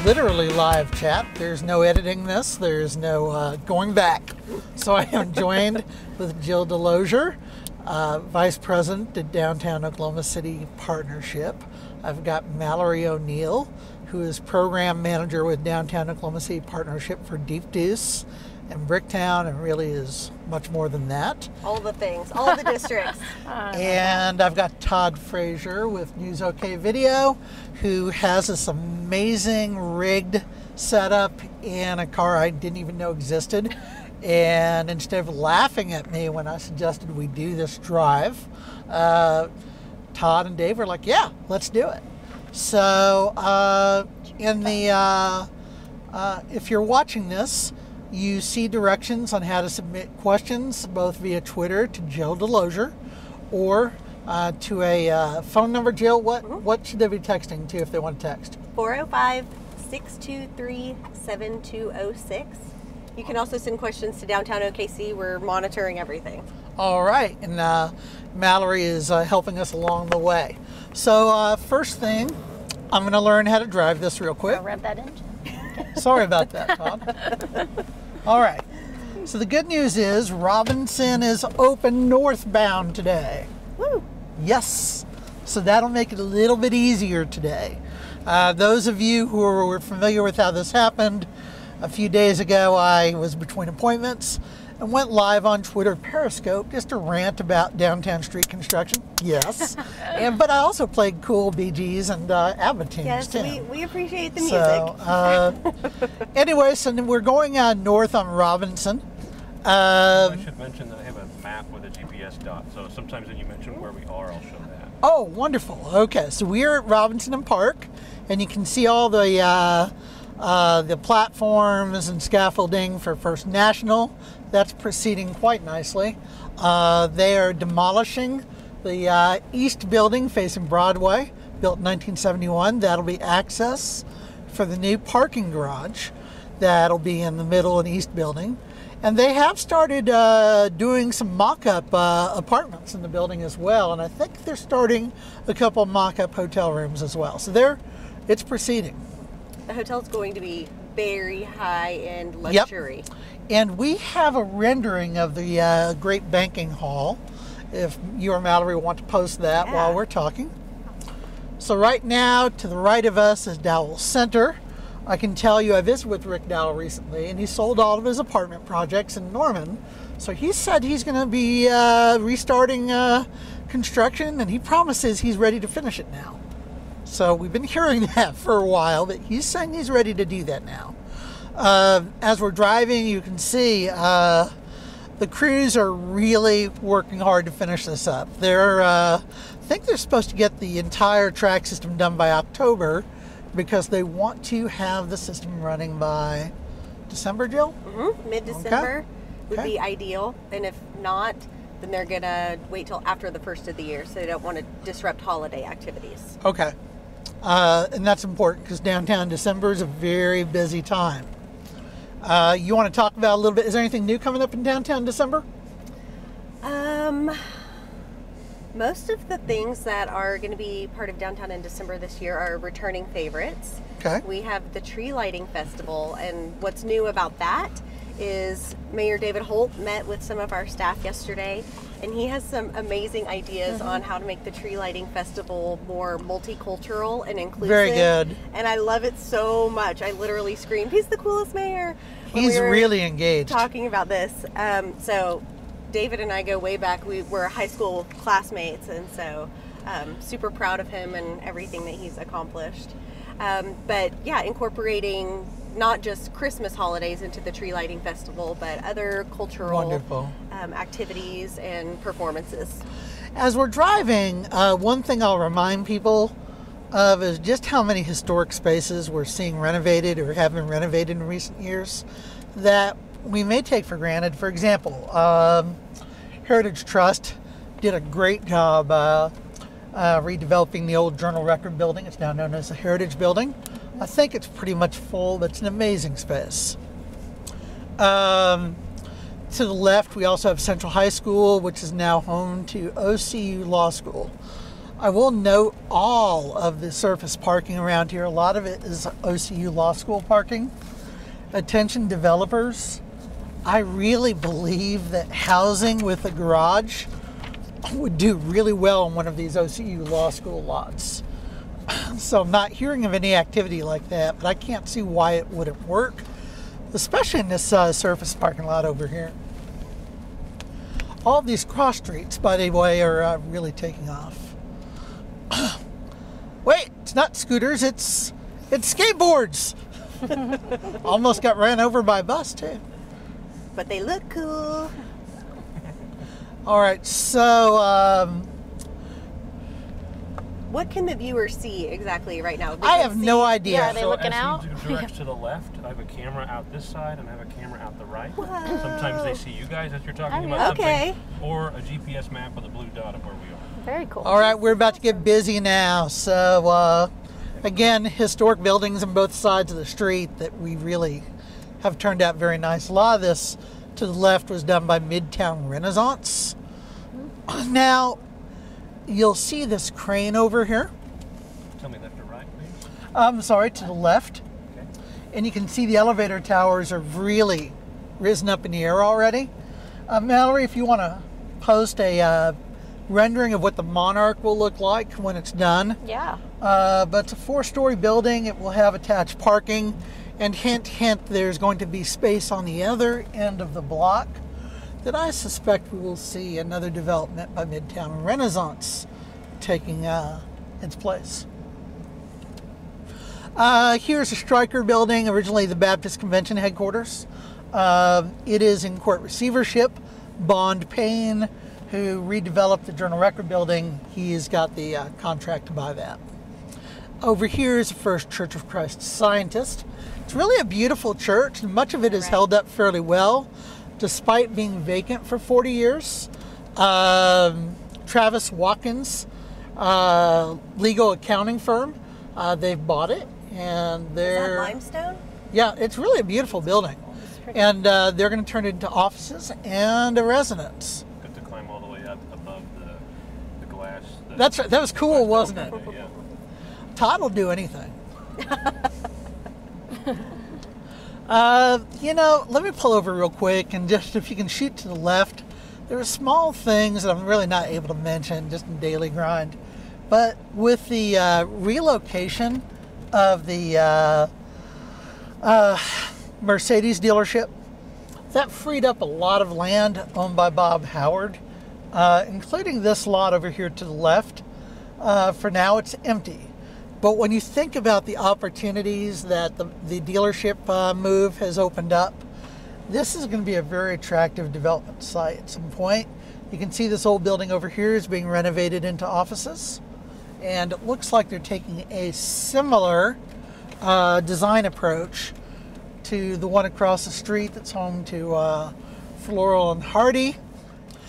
literally live chat. There's no editing this. There's no going back. So I am joined with Jill Delosier, Vice President at Downtown Oklahoma City Partnership. I've got Mallory O'Neill, who is Program Manager with Downtown Oklahoma City Partnership for Deep Deuce and Bricktown, and really is much more than that. All the things, all the districts. And I've got Todd Frazier with News OK Video, who has this amazing rigged setup in a car I didn't even know existed. And instead of laughing at me when I suggested we do this drive, Todd and Dave were like, yeah, let's do it. So if you're watching this, you see directions on how to submit questions, both via Twitter to Jill Delosier or to a phone number. Jill, what should they be texting to if they want to text? 405-623-7206. You can also send questions to Downtown OKC. We're monitoring everything. All right, and Mallory is helping us along the way. So first thing, I'm going to learn how to drive this real quick. Rev that engine. Sorry about that, Todd. All right. So the good news is Robinson is open northbound today. Woo! Yes. So that'll make it a little bit easier today. Those of you who are familiar with how this happened, a few days ago I was between appointments and went live on Twitter Periscope just to rant about downtown street construction. Yes. But I also played cool BGs and ABBA tunes yes, too. we appreciate the music. So, anyway, so we're going north on Robinson. I should mention that I have a map with a GPS dot, so sometimes when you mention where we are, I'll show that. Oh, wonderful. Okay, so we're at Robinson and Park, and you can see all the platforms and scaffolding for First National. That's proceeding quite nicely. They are demolishing the east building facing Broadway, built in 1971. That'll be access for the new parking garage. That'll be in the middle and east building. And they have started doing some mock-up apartments in the building as well. And I think they're starting a couple mock-up hotel rooms as well. So it's proceeding. The hotel's going to be very high-end luxury. Yep. And we have a rendering of the Great Banking Hall, if you or Mallory want to post that while we're talking. So right now, to the right of us is Dowell Center. I can tell you I visited with Rick Dowell recently, and he sold all of his apartment projects in Norman. So he said he's going to be restarting construction, and he promises he's ready to finish it now. So we've been hearing that for a while, but he's saying he's ready to do that now. As we're driving, you can see the crews are really working hard to finish this up. I think they're supposed to get the entire track system done by October because they want to have the system running by December, Jill? Mm-hmm. Mid-December would be ideal. And if not, then they're going to wait till after the first of the year, so they don't want to disrupt holiday activities. Okay. And that's important because downtown December is a very busy time. You want to talk about a little bit, is there anything new coming up in downtown December? Most of the things that are going to be part of downtown in December this year are returning favorites. Okay. We have the Tree Lighting Festival, and what's new about that is Mayor David Holt met with some of our staff yesterday, and he has some amazing ideas on how to make the Tree Lighting Festival more multicultural and inclusive. Very good. And I love it so much. I literally screamed, "He's the coolest mayor!" He's really engaged. Talking about this. So David and I go way back. We were high school classmates, and so super proud of him and everything that he's accomplished. But yeah, incorporating not just Christmas holidays into the Tree Lighting Festival, but other cultural activities and performances. As we're driving, one thing I'll remind people of is just how many historic spaces we're seeing renovated or have been renovated in recent years that we may take for granted. For example, Heritage Trust did a great job redeveloping the old Journal Record building. It's now known as the Heritage Building. I think it's pretty much full, but it's an amazing space. To the left, we also have Central High School, which is now home to OCU Law School. I will note all of the surface parking around here, a lot of it is OCU Law School parking. Attention developers, I really believe that housing with a garage would do really well on one of these OCU Law School lots. So I'm not hearing of any activity like that, but I can't see why it wouldn't work, especially in this surface parking lot over here. All these cross streets, by the way, are really taking off. Wait, it's not scooters, it's skateboards. Almost got ran over by a bus too. But they look cool. All right, so what can the viewer see exactly right now? I have no idea. Yeah, are they looking out? As you direct to the left, I have a camera out this side and I have a camera out the right. Whoa. Sometimes they see you guys as you're talking about something, or a GPS map with a blue dot of where we are. Very cool. All right, we're about to get busy now. So again, historic buildings on both sides of the street that we really have turned out very nice. A lot of this to the left was done by Midtown Renaissance. Now, you'll see this crane over here. Tell me left or right, please. I'm sorry, to the left. Okay. And you can see the elevator towers are really risen up in the air already. Mallory, if you want to post a rendering of what the Monarch will look like when it's done. Yeah. But it's a 4-story building. It will have attached parking. And hint, hint, there's going to be space on the other end of the block that I suspect we will see another development by Midtown Renaissance taking its place. Here's a Stryker building, originally the Baptist Convention headquarters. It is in court receivership. Bond Payne, who redeveloped the Journal Record building, he has got the contract to buy that. Over here is the First Church of Christ Scientist. It's really a beautiful church, and much of it is held up fairly well, despite being vacant for 40 years. Travis Watkins, legal accounting firm, they've bought it, and they're... Is that limestone? Yeah, it's really a beautiful building. And they're going to turn it into offices and a residence. Got to climb all the way up above the glass. That's right. That was cool, wasn't it? Yeah. Todd will do anything. Let me pull over real quick, and just if you can shoot to the left, there are small things that I'm really not able to mention just in daily grind. But with the relocation of the Mercedes dealership, that freed up a lot of land owned by Bob Howard, including this lot over here to the left. For now, it's empty. But when you think about the opportunities that the dealership move has opened up, this is going to be a very attractive development site at some point. You can see this old building over here is being renovated into offices. And it looks like they're taking a similar design approach to the one across the street that's home to Floral and Hardy.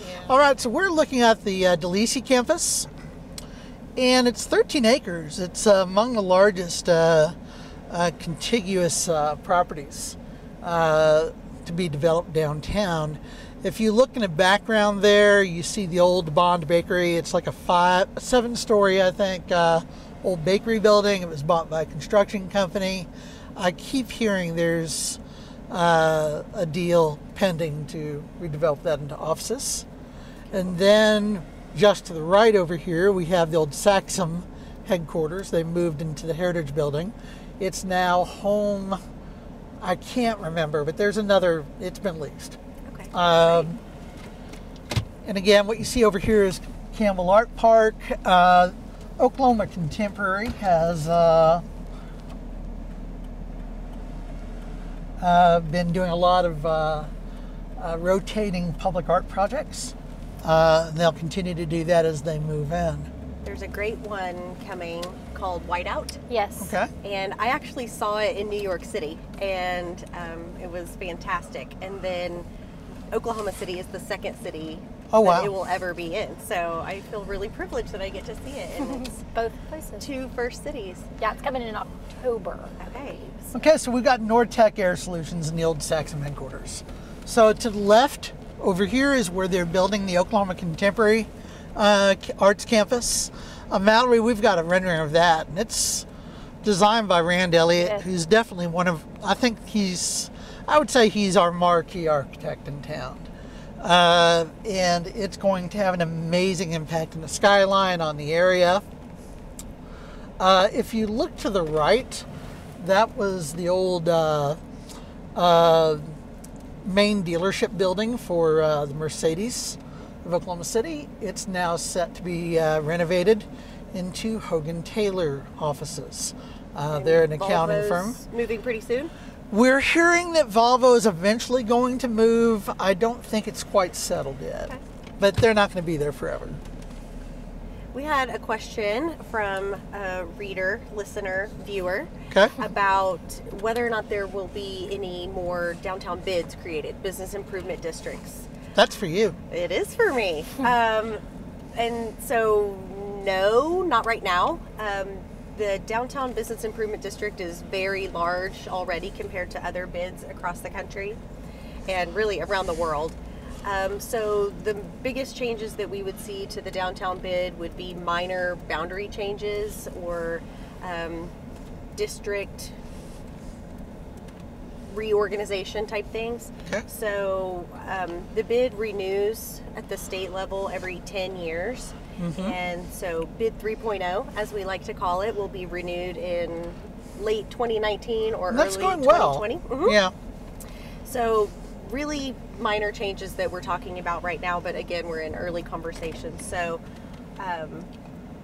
Yeah. All right, so we're looking at the DeLisi campus. And it's 13 acres. It's among the largest contiguous properties to be developed downtown. If you look in the background there, you see the old Bond Bakery. It's like a 7-story, I think, old bakery building. It was bought by a construction company. I keep hearing there's a deal pending to redevelop that into offices. And then just to the right over here, we have the old Saxum headquarters. They moved into the Heritage Building. It's now home, I can't remember, but there's another, it's been leased. Okay. And again, what you see over here is Campbell Art Park. Oklahoma Contemporary has been doing a lot of rotating public art projects. They'll continue to do that as they move in. There's a great one coming called Whiteout. Yes. Okay. And I actually saw it in New York City, and it was fantastic. And then Oklahoma City is the second city that it will ever be in. So I feel really privileged that I get to see it. And it's both places. 2 first cities. Yeah, it's coming in October. Okay. Okay, so we've got Nortec Air Solutions in the old Saxum headquarters. So to the left, over here is where they're building the Oklahoma Contemporary. Arts Campus. Mallory, we've got a rendering of that, and it's designed by Rand Elliott, Yes. who's definitely I would say he's our marquee architect in town. And it's going to have an amazing impact on the skyline, on the area. If you look to the right, that was the old main dealership building for the Mercedes of Oklahoma City. It's now set to be renovated into Hogan Taylor offices. They're an accounting firm. Volvo's moving pretty soon? We're hearing that Volvo is eventually going to move. I don't think it's quite settled yet, Okay. but they're not going to be there forever. We had a question from a reader, listener, viewer Okay. about whether or not there will be any more downtown bids created, business improvement districts. That's for you. It is for me. And so, no, not right now. The downtown business improvement district is very large already compared to other bids across the country and really around the world. So the biggest changes that we would see to the downtown bid would be minor boundary changes or district reorganization type things. Okay. So the bid renews at the state level every 10 years. And so bid 3.0, as we like to call it, will be renewed in late 2019 or And that's early going well. 2020. Yeah. So really minor changes that we're talking about right now, but again, we're in early conversations. So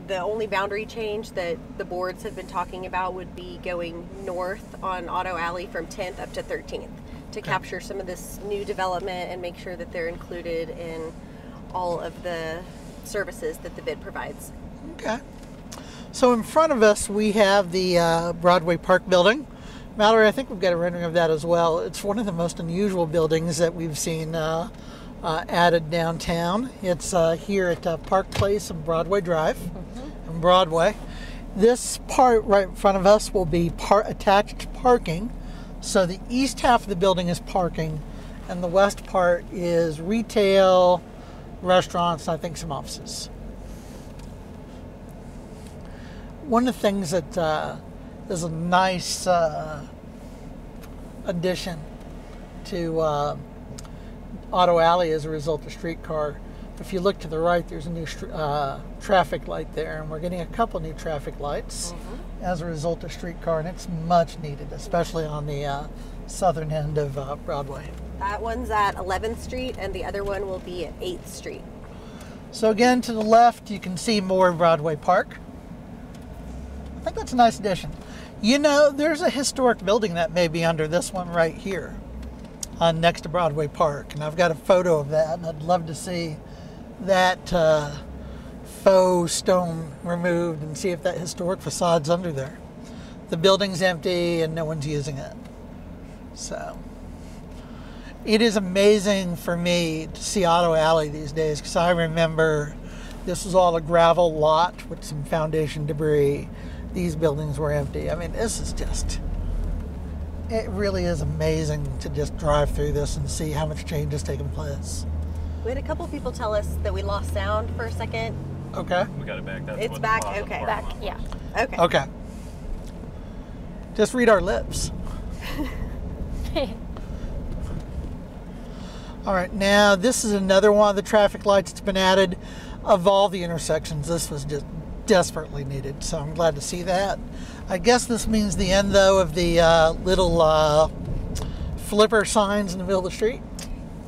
the only boundary change that the boards have been talking about would be going north on Auto Alley from 10th up to 13th to capture some of this new development and make sure that they're included in all of the services that the bid provides. Okay. So in front of us, we have the Broadway Park building. Mallory, I think we've got a rendering of that as well. It's one of the most unusual buildings that we've seen added downtown. It's here at Park Place and Broadway Drive and Broadway. This part right in front of us will be attached parking. So the east half of the building is parking and the west part is retail, restaurants, and I think some offices. One of the things that is a nice addition to Auto Alley as a result of streetcar. If you look to the right, there's a new traffic light there, and we're getting a couple new traffic lights as a result of streetcar, and it's much needed, especially on the southern end of Broadway. That one's at 11th Street and the other one will be at 8th Street. So again, to the left, you can see more Broadway Park. I think that's a nice addition. You know, there's a historic building that may be under this one right here, next to Broadway Park, and I've got a photo of that, and I'd love to see that faux stone removed and see if that historic facade's under there. The building's empty and no one's using it. So it is amazing for me to see Auto Alley these days, because I remember this was all a gravel lot with some foundation debris. These buildings were empty. I mean, this is just, it really is amazing to just drive through this and see how much change has taken place. We had a couple people tell us that we lost sound for a second. Okay. We got it back. That's It's what back, paused on the okay. parking Back, lot yeah. was. Okay. Okay. Just read our lips. All right, now this is another one of the traffic lights that's been added. Of all the intersections, this was just desperately needed, so I'm glad to see that. I guess this means the end, though, of the little flipper signs in the middle of the street.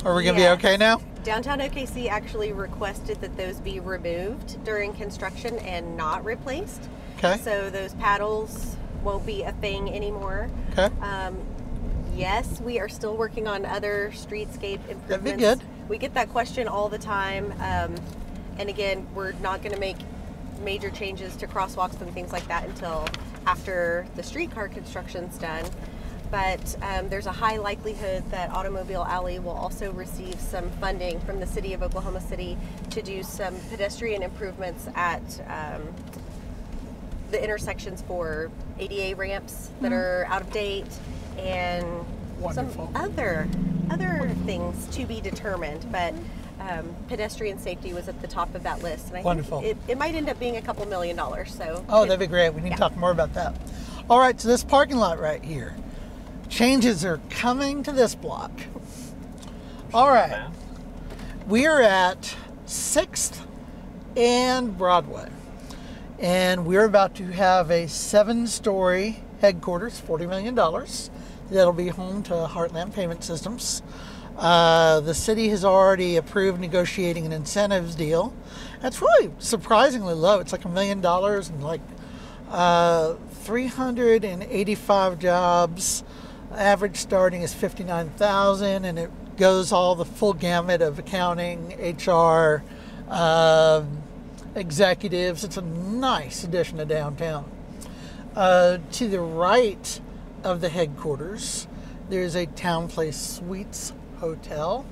Are we going to be okay now? Downtown OKC actually requested that those be removed during construction and not replaced. Okay. So those paddles won't be a thing anymore. Okay. Yes, we are still working on other streetscape improvements. That'd be good. We get that question all the time. And again, we're not going to make major changes to crosswalks and things like that until after the streetcar construction's done. But there's a high likelihood that Automobile Alley will also receive some funding from the city of Oklahoma City to do some pedestrian improvements at the intersections for ADA ramps that are out of date and Wonderful. some other things to be determined. But pedestrian safety was at the top of that list. And I Wonderful. think it might end up being a couple $1 million. So that'd be great. We need to talk more about that. All right, so this parking lot right here. Changes are coming to this block. All right. We are at 6th and Broadway. And we're about to have a 7-story headquarters, $40 million. That'll be home to Heartland Payment Systems. The city has already approved negotiating an incentives deal. That's really surprisingly low. It's like $1 million and like 385 jobs. Average starting is 59,000, and it goes all the full gamut of accounting, HR, executives. It's a nice addition to downtown. To the right of the headquarters, there's a Town Place Suites hotel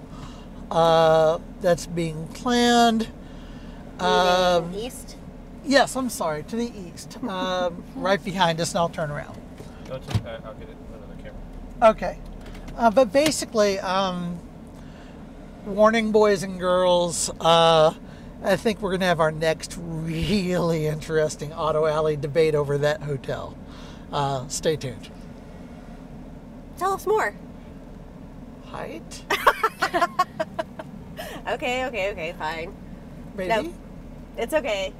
that's being planned. East? Yes, I'm sorry, to the east. Right behind us, and I'll turn around. I'll get it another camera. Okay. But basically, warning boys and girls, I think we're going to have our next really interesting Auto Alley debate over that hotel. Stay tuned. Tell us more. Height? Okay, fine. Maybe? No, it's okay.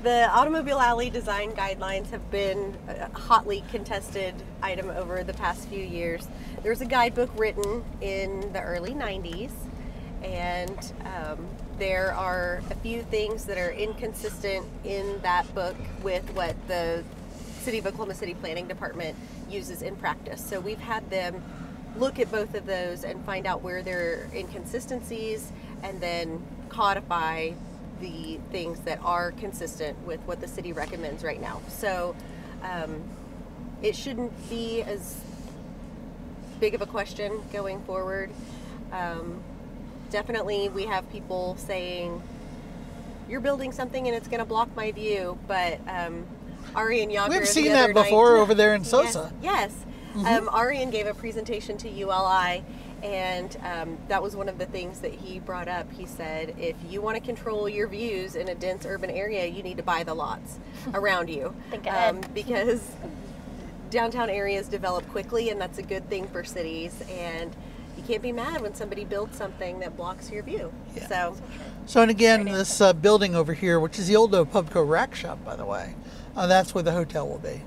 The Automobile Alley design guidelines have been a hotly contested item over the past few years. There was a guidebook written in the early 90s, and there are a few things that are inconsistent in that book with what the City of Oklahoma City Planning Department uses in practice. So we've had them look at both of those and find out where there are inconsistencies, and then codify the things that are consistent with what the city recommends right now. So it shouldn't be as big of a question going forward. Definitely we have people saying, you're building something and it's going to block my view, but Arian Yager, We've seen that before over there in Sosa. Yes. Arian gave a presentation to ULI, and that was one of the things that he brought up. He said, if you want to control your views in a dense urban area, you need to buy the lots around you. Think ahead. Because downtown areas develop quickly, and that's a good thing for cities. And you can't be mad when somebody builds something that blocks your view. Yeah. So, and again, this building over here, which is the old Pubco Rack Shop, by the way, that's where the hotel will be.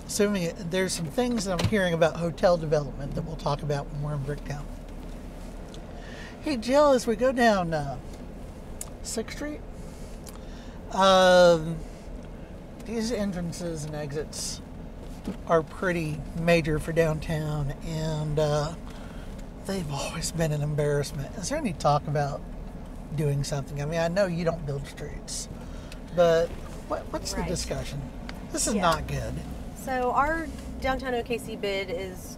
Assuming there's some things that I'm hearing about hotel development that we'll talk about when we're in Bricktown. Hey Jill, as we go down 6th Street, these entrances and exits are pretty major for downtown, and they've always been an embarrassment. Is there any talk about doing something? I mean, I know you don't build streets, but what's the discussion? This is not good. So our downtown OKC bid is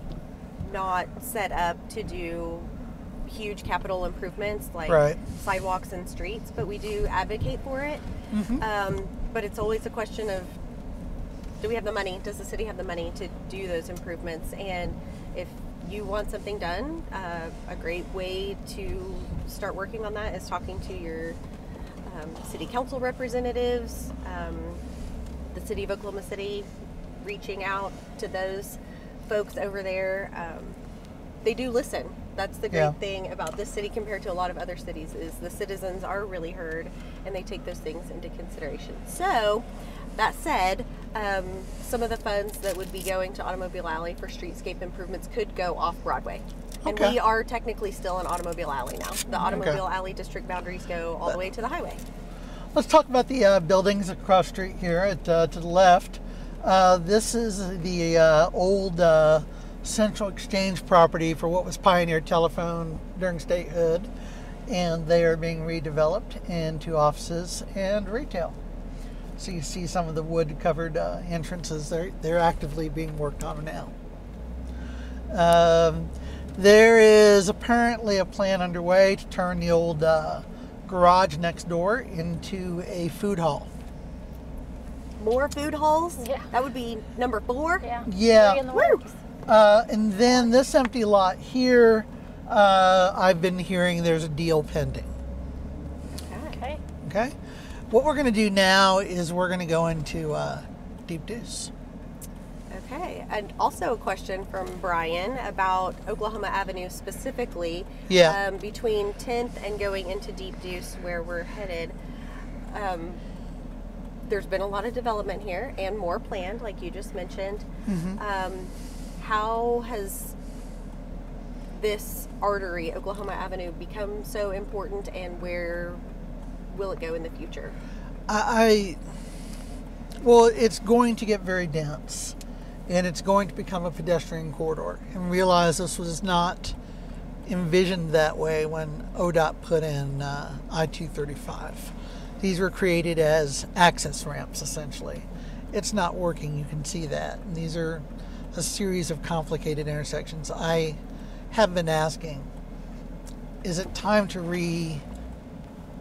not set up to do huge capital improvements like sidewalks and streets, but we do advocate for it. But it's always a question of, do we have the money? Does the city have the money to do those improvements? And if you want something done, a great way to start working on that is talking to your city council representatives, the city of Oklahoma City, reaching out to those folks over there. They do listen. That's the great thing about this city compared to a lot of other cities, is the citizens are really heard and they take those things into consideration. So that said, some of the funds that would be going to Automobile Alley for streetscape improvements could go off Broadway. And we are technically still an Automobile Alley now. The Automobile Alley district boundaries go all the way to the highway. Let's talk about the buildings across the street here to the left. This is the old Central Exchange property for what was Pioneer Telephone during statehood, and they are being redeveloped into offices and retail. So you see some of the wood-covered entrances. They're actively being worked on now. There is apparently a plan underway to turn the old garage next door into a food hall. More food halls? Yeah. That would be number 4? Yeah. Yeah. Three in the works. And then this empty lot here, I've been hearing there's a deal pending. Okay. Okay. What we're going to do now is we're going to go into Deep Deuce. Okay, and also a question from Brian about Oklahoma Avenue specifically. Yeah. Between 10th and going into Deep Deuce, where we're headed, there's been a lot of development here and more planned, like you just mentioned. How has this artery, Oklahoma Avenue, become so important, and where will it go in the future? Well, it's going to get very dense, and it's going to become a pedestrian corridor. And realize this was not envisioned that way when ODOT put in I-235. These were created as access ramps, essentially. It's not working, you can see that. And these are a series of complicated intersections. I have been asking, is it time to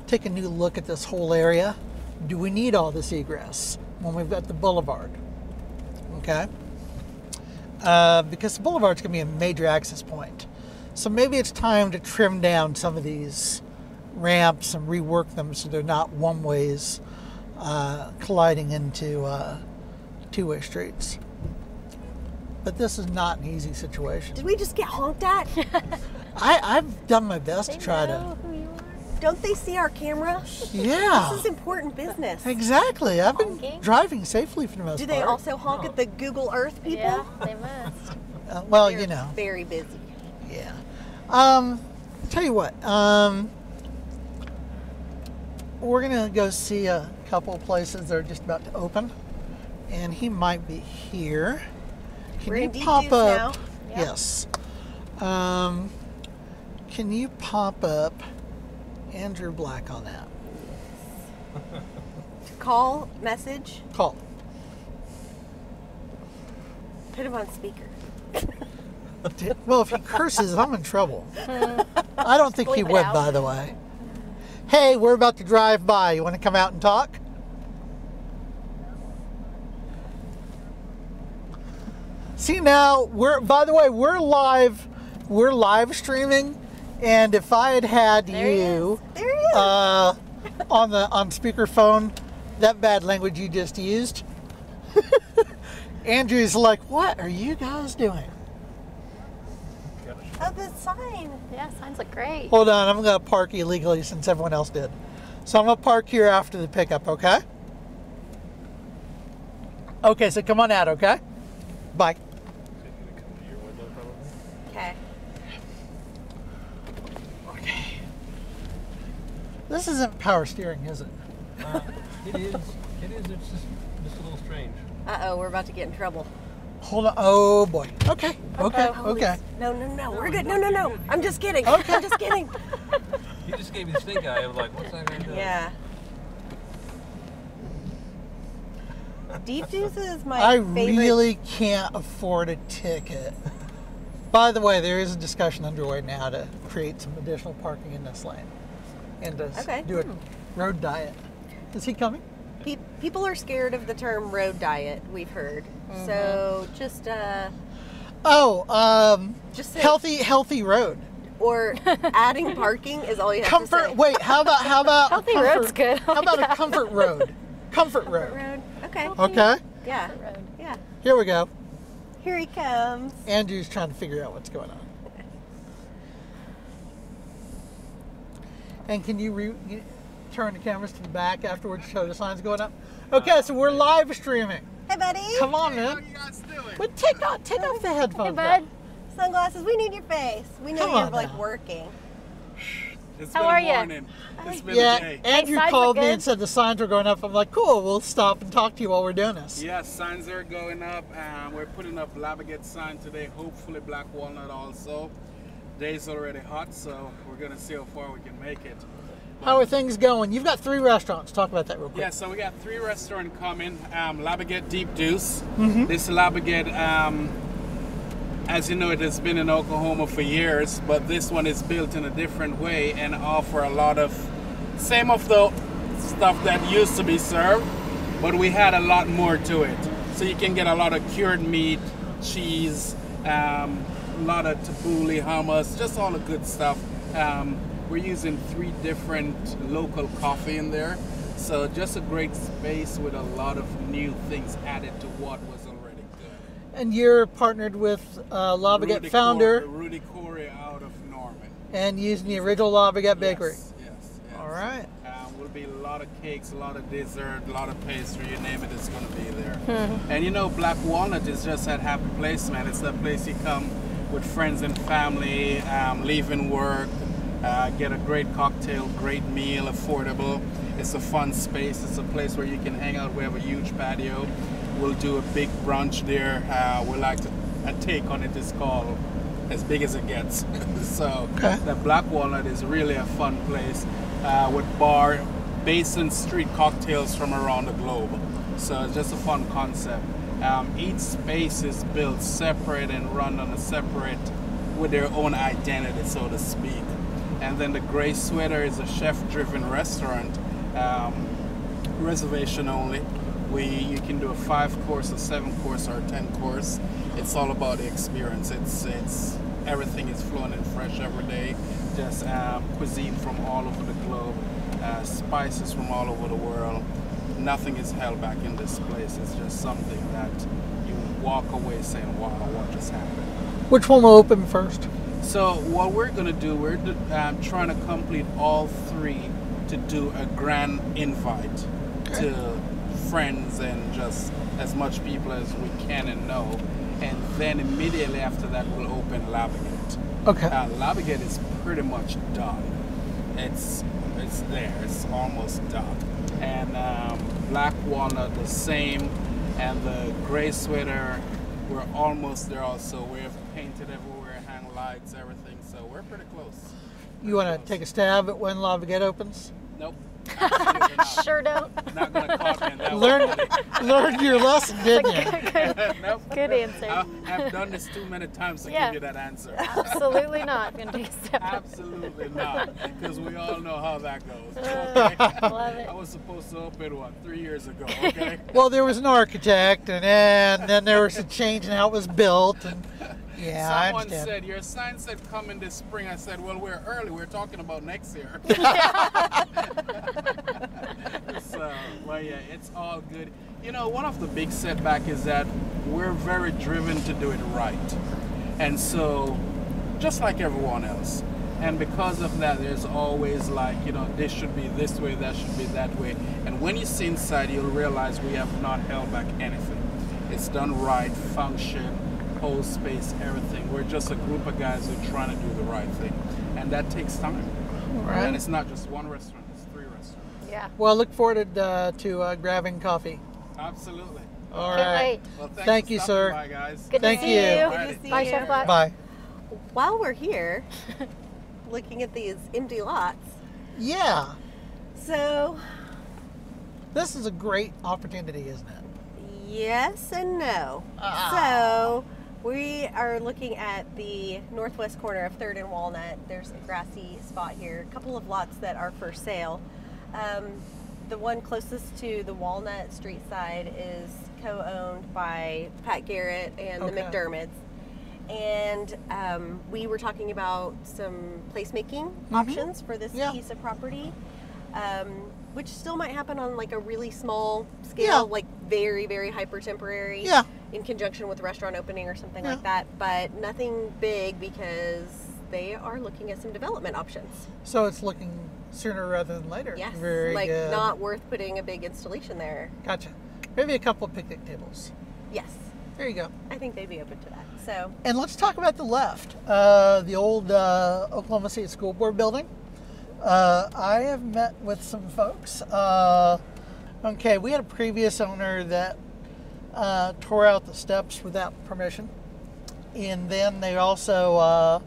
take a new look at this whole area? Do we need all this egress when we've got the boulevard? Okay? Because the boulevard's going to be a major access point. So maybe it's time to trim down some of these ramps and rework them so they're not one-ways colliding into two-way streets. But this is not an easy situation. Did we just get honked at? I've done my best to try to... Who you are? Don't they see our camera? Yeah. This is important business. Exactly. I've been Honking? driving safely for the most Do part. they also honk at the Google Earth people? Yeah, they must. Well, They're you know. very busy. Yeah. Tell you what. We're gonna go see a couple of places that are just about to open, and he might be here. Can We're you in Deep pop Deuce up? now. Yeah. Yes. Can you pop up Andrew Black on that? Call, message, Call. put him on speaker. Well, if he curses, I'm in trouble. I don't think he Bleep it would, out. by the way. Hey, we're about to drive by. You want to come out and talk? See, now by the way, we're live streaming, and if I had There he you There he is. on speakerphone, that bad language you just used, Andrew's like, what are you guys doing? Oh, the sign. Yeah, signs look great. Hold on, I'm going to park illegally since everyone else did. So I'm going to park here after the pickup, okay? Okay, so come on out, okay? Bye. Okay. Okay. This isn't power steering, is it? It is. It's just a little strange. Uh-oh, we're about to get in trouble. Hold on. Oh, boy. Okay, okay, okay. No, we're good. No. I'm just kidding. Okay. I'm just kidding. He just gave me the stink eye. I was like, what's that guy doing? Yeah. Deep Deuce is my I favorite. really can't afford a ticket. By the way, there is a discussion underway now to create some additional parking in this lane and to do a road diet. Is he coming? People are scared of the term road diet, we've heard. So just just say, healthy road. or adding parking is all you have Comfort. to say. Wait, how about Healthy comfort, road's good. How about a comfort road? Comfort road. Road. Okay. Okay. Yeah. Road. Yeah. Here we go. Here he comes. Andrew's trying to figure out what's going on. And can you turn the cameras to the back afterwards to show the signs going up? Okay, so we're live streaming. Hey, buddy. Come on, man. How you guys doing? But take off the headphones. Hey, bud. Sunglasses. We need your face. We know Come you're on like now. working. It's How been are a ya? morning. It's been a Yeah, day. Andrew signs called look me good. and said the signs were going up. I'm like, cool, we'll stop and talk to you while we're doing this. Yes, signs are going up, and we're putting up Labagate sign today. Hopefully Black Walnut also. Day's already hot, so we're gonna see how far we can make it. How are things going? You've got 3 restaurants. Talk about that real quick. Yeah, so we got 3 restaurants coming. Labagate Deep Deuce. This Labagate, as you know, it has been in Oklahoma for years, but this one is built in a different way and offer a lot of same of the stuff that used to be served, but we had a lot more to it. So you can get a lot of cured meat, cheese, A lot of tabbouleh, hummus, just all the good stuff. We're using 3 different local coffee in there. So just a great space with a lot of new things added to what was already good. And you're partnered with La Baguette founder. Rudy Corey out of Norman. And using the original La Baguette bakery. Yes. All right. Will be a lot of cakes, a lot of dessert, a lot of pastry, you name it, it's going to be there. And you know, Black Walnut is just that happy place, man. It's that place you come with friends and family, leaving work, get a great cocktail, great meal, affordable. It's a fun space. It's a place where you can hang out. We have a huge patio. We'll do a big brunch there. We like to, a take on it is called As Big as It Gets. So the Black Walnut is really a fun place with bar, basin street cocktails from around the globe. So it's just a fun concept. Each space is built separate and run on a separate, with their own identity, so to speak. And then the Gray Sweater is a chef-driven restaurant, reservation only. You can do a 5-course, a 7-course, or a 10-course. It's all about the experience. It's everything is flowing in fresh every day. Just cuisine from all over the globe, spices from all over the world. Nothing is held back in this place. It's just something that you walk away saying, wow, what just happened? Which one will open first? So what we're going to do, we're trying to complete all 3 to do a grand invite to friends and just as much people as we can and know. And then immediately after that, we'll open La Baguette. Okay. La Baguette is pretty much done. It's there. It's almost done. And Black Walnut the same, and the Gray Sweater, we're almost there also. We have painted everywhere, hang lights, everything, so we're pretty close. You want to take a stab at when La Baguette opens? Nope. Sure don't. Not going to caught me in that one. Learned your lesson, didn't you? Nope. Good answer. I've done this too many times to give you that answer. Absolutely not. Going to take a step. Absolutely not, because we all know how that goes. Okay? Love it. I was supposed to open, 3 years ago, okay? Well, there was an architect, and then there was a change in how it was built. And yeah, I Someone understand. said, your sign said coming this spring. I said, well, we're early. We're talking about next year. So, well, yeah, it's all good. You know, one of the big setbacks is that we're very driven to do it right. And so, just like everyone else. And because of that, there's always like, this should be this way, that should be that way. And when you see inside, you'll realize we have not held back anything. It's done right, function, whole space, everything. We're just a group of guys who are trying to do the right thing. And that takes time. Right. And it's not just one restaurant, it's 3 restaurants. Yeah. Well, I look forward to grabbing coffee. Absolutely. All Can't right. wait. Well, Thank you, for sir. stopping by, guys. Good Thank to see you. you. Alrighty. Good to see Bye, you. Chef Black. Bye. While we're here, looking at these empty lots, Yeah. so This is a great opportunity, isn't it? yes and no. So we are looking at the northwest corner of 3rd and Walnut. There's a grassy spot here. A couple of lots that are for sale. The one closest to the Walnut Street side is co-owned by Pat Garrett and the Okay. McDermotts. And we were talking about some placemaking options for this Yeah. piece of property, which still might happen on like a really small scale, Yeah. like very, very hyper temporary, Yeah. in conjunction with a restaurant opening or something Yeah. like that, but nothing big because they are looking at some development options. So it's looking sooner rather than later. Yes, Very like good. not worth putting a big installation there. Gotcha. Maybe a couple of picnic tables. Yes, There you go. I think they'd be open to that. So And let's talk about the left, the old Oklahoma State School Board building. I have met with some folks. Okay, we had a previous owner that tore out the steps without permission. And then they also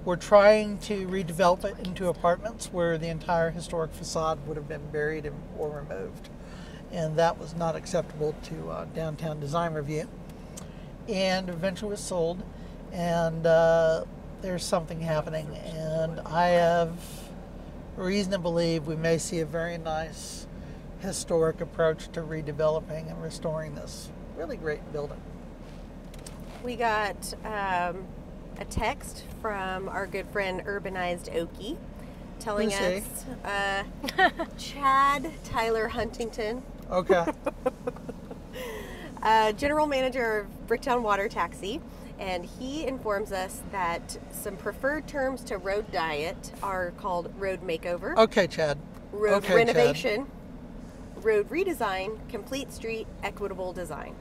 were trying to redevelop it into apartments where the entire historic facade would have been buried or removed. And that was not acceptable to Downtown Design Review. And eventually was sold, and there's something happening, and I have reason to believe we may see a very nice historic approach to redeveloping and restoring this really great building. We got a text from our good friend Urbanized Okie telling Who's us Chad Tyler Huntington, Okay. General Manager of Bricktown Water Taxi, and he informs us that some preferred terms to road diet are called road makeover, Okay, Chad. road Okay, renovation, road redesign, complete street, equitable design.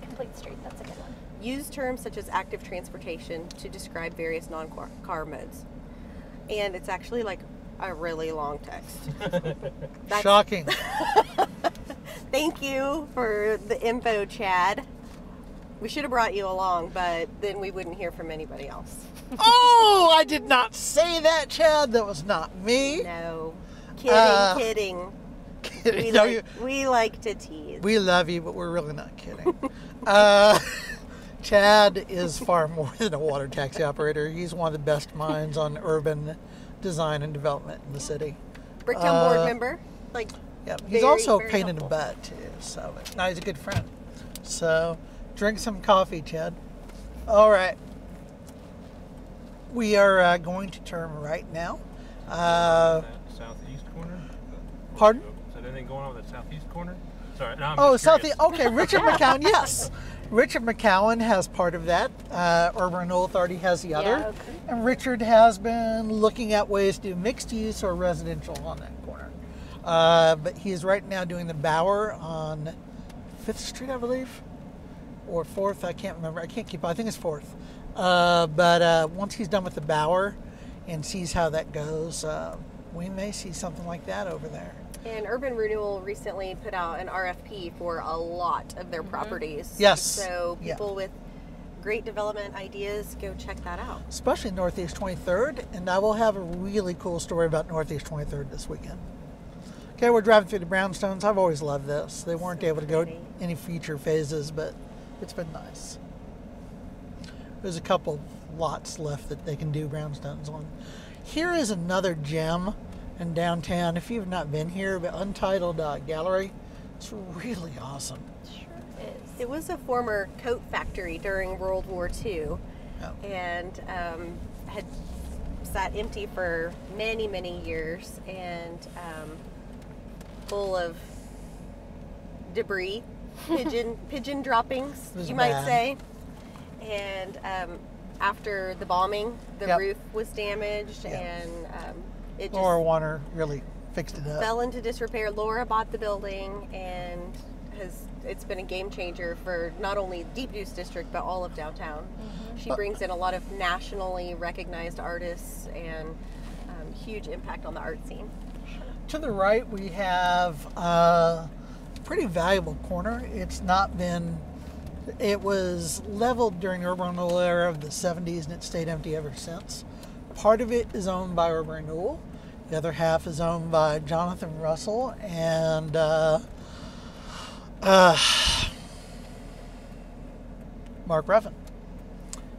Complete street, that's a good one. Use terms such as active transportation to describe various non-car modes. And it's actually like a really long text. That's- Shocking. Thank you for the info, Chad. We should have brought you along, but then we wouldn't hear from anybody else. Oh, I did not say that, Chad. That was not me. No. Kidding. Kidding. We like to tease. We love you, but we're really not kidding. Chad is far more than a water taxi operator. He's one of the best minds on urban design and development in the city. Bricktown board member. Like, Yeah, he's very, also a very pain in the helpful. butt too. So, no, he's a good friend. So, drink some coffee, Chad. All right, we are going to turn right now. That southeast corner? Pardon? Is there anything going on with the southeast corner? Sorry, no, I'm Oh, just curious. southeast. Okay, Richard McCowan. Yes, Richard McCowan has part of that. Urban Renewal Authority has the other, okay. and Richard has been looking at ways to do mixed use or residential on that corner. But he is right now doing the Bower on 5th Street, I believe, or 4th. I can't remember. I can't keep. I think it's 4th. But once he's done with the Bower and sees how that goes, we may see something like that over there. And Urban Renewal recently put out an RFP for a lot of their properties. Yes. So Yeah. people with great development ideas, go check that out. Especially Northeast 23rd, and I will have a really cool story about Northeast 23rd this weekend. Okay, we're driving through the brownstones. I've always loved this. They weren't able to go pretty. any future phases, but it's been nice. There's a couple lots left that they can do brownstones on. Here is another gem in downtown. If you've not been here, the Untitled Gallery, it's really awesome. Sure is. It was a former coat factory during World War II Yeah. and had sat empty for many, many years and full of debris, pigeon droppings, It was you might bad. say. And after the bombing, the Yep. roof was damaged Yep. and it just Laura Warner really fixed it up. fell into disrepair. Laura bought the building and it's been a game changer for not only Deep Deuce District but all of downtown. She brings in a lot of nationally recognized artists and huge impact on the art scene. To the right, we have a pretty valuable corner. It was leveled during the urban renewal era of the 70s and it stayed empty ever since. Part of it is owned by Urban Renewal. The other half is owned by Jonathan Russell and Mark Ruffin.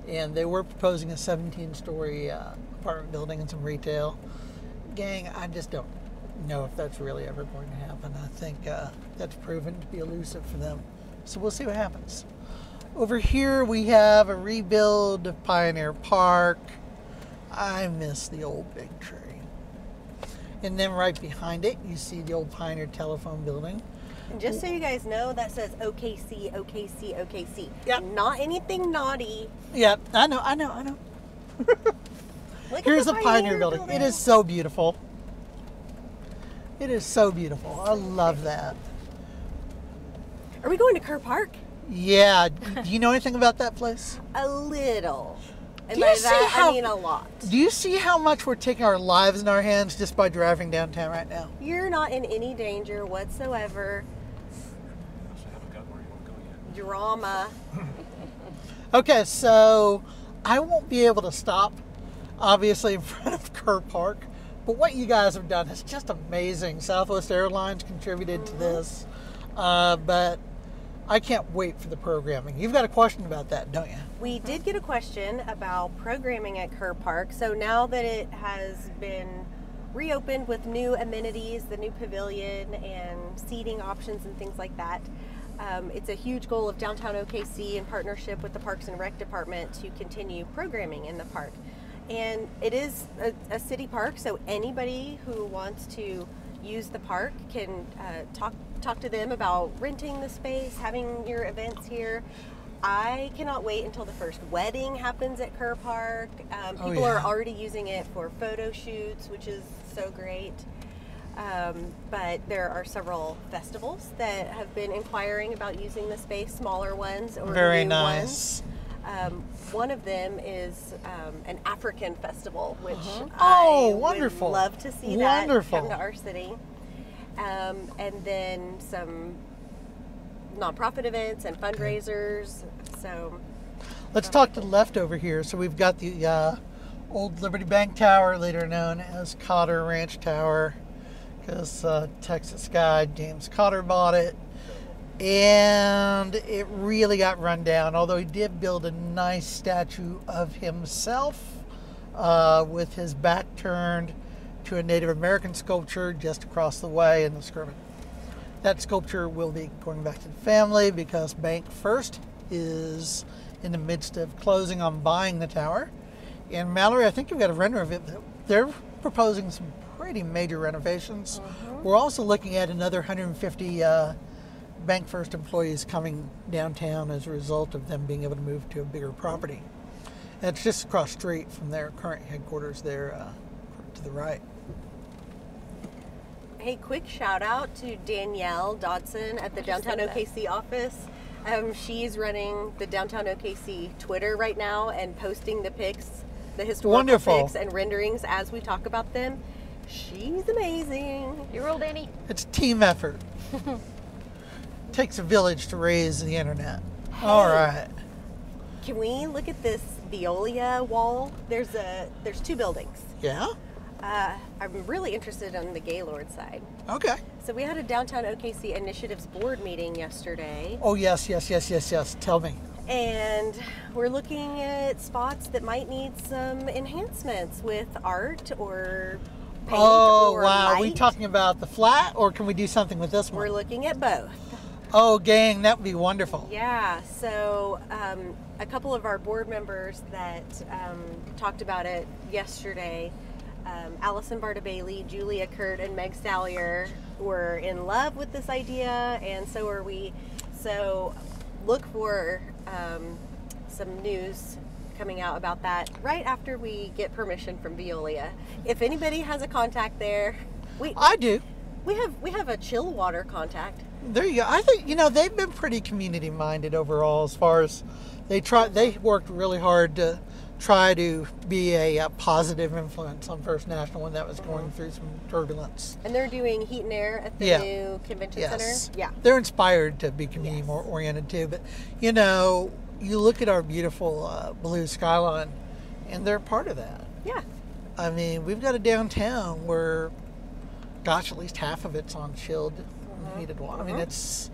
And they were proposing a 17-story apartment building and some retail. Gang, I just don't know if that's really ever going to happen. I think that's proven to be elusive for them. So we'll see what happens. Over here we have a rebuild of Pioneer Park. I miss the old big tree. And then right behind it, you see the old Pioneer Telephone Building. And just so you guys know, that says OKC, OKC, OKC. Yep. Not anything naughty. Yeah, I know. Look Here's at the Pioneer Building. It is so beautiful. It is so beautiful. I love that. Are we going to Kerr Park? Yeah. Do you know anything about that place? A little. And Do you by see that, how- I mean a lot. Do you see how much we're taking our lives in our hands just by driving downtown right now? You're not in any danger whatsoever. I also haven't gotten where you want to go yet. Drama. Okay, so I won't be able to stop, obviously, in front of Kerr Park. But what you guys have done is just amazing. Southwest Airlines contributed to this. But I can't wait for the programming. You've got a question about that, don't you? We did get a question about programming at Kerr Park. So now that it has been reopened with new amenities, the new pavilion and seating options and things like that, It's a huge goal of downtown OKC in partnership with the Parks and Rec Department to continue programming in the park. And it is a city park, so anybody who wants to use the park can talk to them about renting the space, having your events here. I cannot wait until the first wedding happens at Kerr Park. People are already using it for photo shoots, which is so great. But there are several festivals that have been inquiring about using the space, smaller ones or very new nice. ones. One of them is an African festival, which wonderful. would love to see that come to our city. And then some nonprofit events and fundraisers. So let's talk to the left over here. So we've got the old Liberty Bank Tower, later known as Cotter Ranch Tower, because Texas guy James Cotter bought it, and it really got run down, although he did build a nice statue of himself with his back turned to a Native American sculpture just across the way in the skirmish. That sculpture will be going back to the family because Bank First is in the midst of closing on buying the tower. And Mallory, I think you've got a render of it. They're proposing some pretty major renovations. We're also looking at another 150 Bank First employees coming downtown as a result of them being able to move to a bigger property. And it's just across the street from their current headquarters there to the right. Hey, quick shout out to Danielle Dodson at the Downtown OKC office. She's running the Downtown OKC Twitter right now and posting the pics, the historical pics and renderings as we talk about them. She's amazing. You roll, Danny. It's a team effort. Takes a village to raise the internet. Hey, all right. Can we look at this Veolia wall? There's two buildings. Yeah? I'm really interested on the Gaylord side. Okay. So we had a Downtown OKC Initiatives board meeting yesterday. Oh, yes. Tell me. And we're looking at spots that might need some enhancements with art or paint or wow. light. Are we talking about the flat, or can we do something with this one? We're looking at both. Oh, gang, that would be wonderful. Yeah, so a couple of our board members that talked about it yesterday, Allison Barta-Bailey, Julia Kurt, and Meg Sallier were in love with this idea, and so are we. So look for some news coming out about that right after we get permission from Veolia. If anybody has a contact there, I do. We have a chill water contact. There you go. I think they've been pretty community minded overall, as far as they worked really hard to try to be a positive influence on First National when that was going through some turbulence. And they're doing heat and air at the new convention center. Yeah. They're inspired to be community more oriented too. But you look at our beautiful blue skyline, and they're part of that. Yeah. I mean, we've got a downtown where, gosh, at least half of it's on chilled heated water. I mean, it's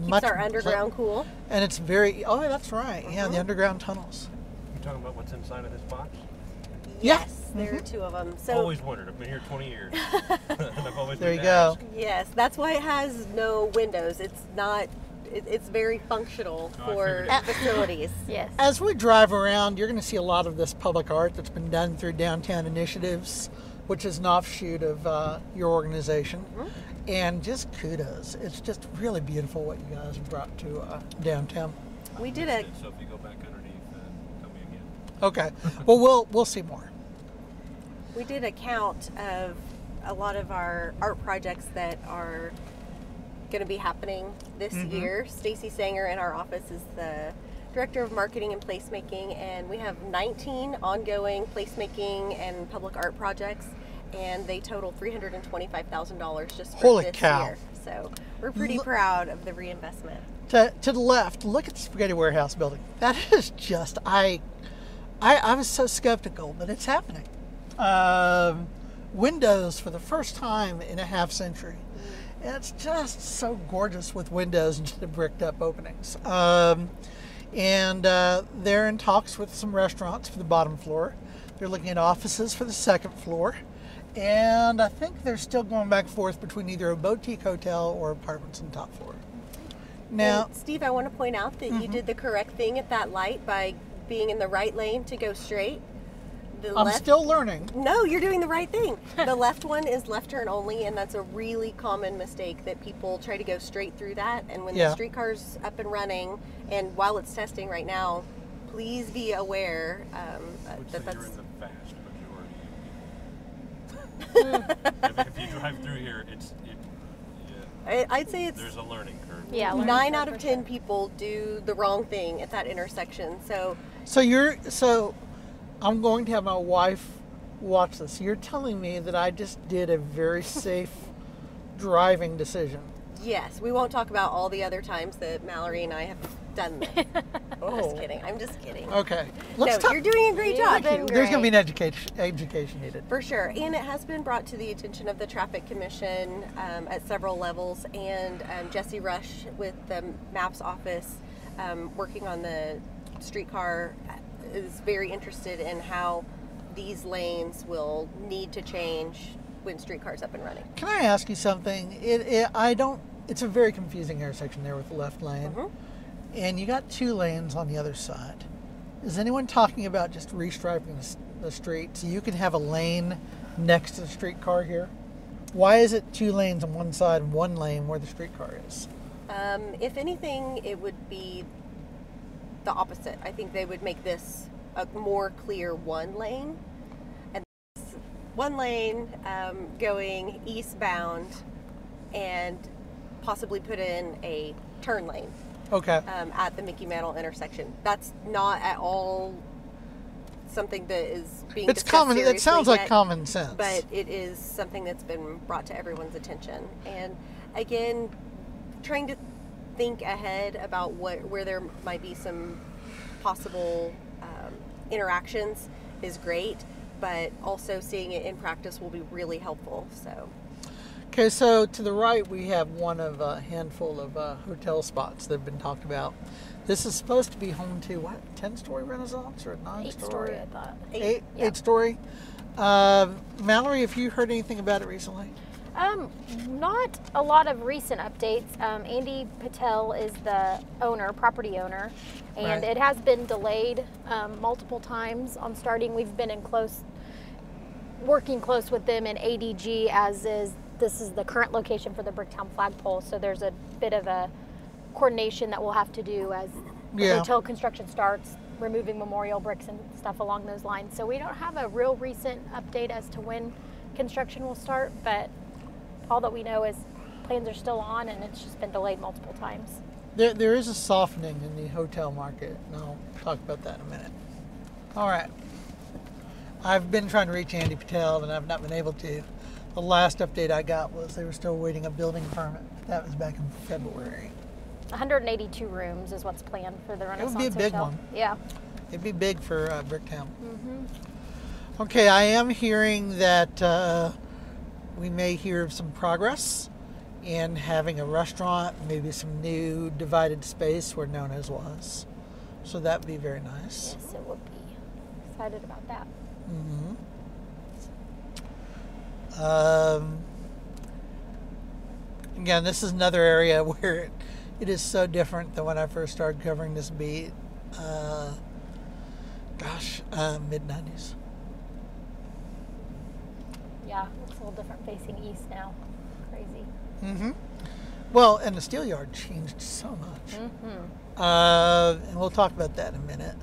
keeps our underground cool. And it's very, that's right. Yeah, the underground tunnels. You talking about what's inside of this box? Yes, there are two of them. So always wondered. I've been here 20 years. I've always there you go. Yes, that's why it has no windows. It's not. It's very functional for facilities. Yes. As we drive around, you're going to see a lot of this public art that's been done through Downtown Initiatives, which is an offshoot of your organization. And just kudos. It's just really beautiful what you guys have brought to downtown. We did So if you go back underneath, tell me again. Okay. Well, we'll see more. We did a count of a lot of our art projects that are going to be happening this year. Stacy Sanger in our office is the Director of Marketing and Placemaking, and we have 19 ongoing placemaking and public art projects, and they total $325,000 just for Holy this cow. year. So we're pretty proud of the reinvestment. To the left, look at the Spaghetti Warehouse building. That is just, I was so skeptical, but it's happening. Windows for the first time in a half century. It's just so gorgeous with windows instead of bricked up openings. And they're in talks with some restaurants for the bottom floor. They're looking at offices for the second floor. And I think they're still going back and forth between either a boutique hotel or apartments on the top floor. Now, and Steve, I want to point out that you did the correct thing at that light by being in the right lane to go straight. I'm still learning. No, you're doing the right thing. The left one is left turn only, and that's a really common mistake that people try to go straight through that. And when the streetcar's up and running, and while it's testing right now, please be aware that that's... You're in the vast majority. If you drive through here, I'd say there's a learning curve. Yeah, 9 out of 10 people do the wrong thing at that intersection. So I'm going to have my wife watch this. You're telling me that I just did a very safe driving decision. yes, we won't talk about all the other times that Mallory and I have done this. I'm just kidding. Okay. You're doing a great job. There's going to be an education needed. For sure. And it has been brought to the attention of the Traffic Commission at several levels. And Jesse Rush with the MAPS office working on the streetcar is very interested in how these lanes will need to change when streetcar's up and running. Can I ask you something? It's a very confusing intersection there with the left lane. And you got 2 lanes on the other side. Is anyone talking about just restriping the street so you can have a lane next to the streetcar here? Why is it 2 lanes on one side and 1 lane where the streetcar is? If anything, it would be the opposite. I think they would make this a more clear 1 lane. And 1 lane going eastbound and possibly put in a turn lane. Okay. At the Mickey Mantle intersection. That's not at all something that is being It's common. It sounds like common sense. But it is something that's been brought to everyone's attention. And again, trying to think ahead about where there might be some possible interactions is great, but also seeing it in practice will be really helpful. So. Okay, so to the right we have one of a handful of hotel spots that have been talked about. This is supposed to be home to what? 10-story Renaissance or a 9-story? 8-story, I thought. 8-story. Mallory, have you heard anything about it recently? Not a lot of recent updates. Andy Patel is the property owner, and it has been delayed multiple times on starting. We've been working close with them in ADG, this is the current location for the Bricktown flagpole, so there's a bit of a coordination that we'll have to do as the hotel construction starts, removing memorial bricks and stuff along those lines. So we don't have a real recent update as to when construction will start, but all that we know is plans are still on and it's just been delayed multiple times. There is a softening in the hotel market, and I'll talk about that in a minute. All right. I've been trying to reach Andy Patel and I've not been able to. The last update I got was they were still waiting a building permit. That was back in February. 182 rooms is what's planned for the Renaissance It would be a big Hotel. one. Yeah. It'd be big for Bricktown. Okay, I am hearing that we may hear of some progress in having a restaurant, maybe some new divided space where Nona's was. So that would be very nice. Yes, it would be. Excited about that. Again, this is another area where it is so different than when I first started covering this beat. Mid-90s. Yeah, it's a little different facing east now. Crazy. Well, and the steel yard changed so much. And we'll talk about that in a minute.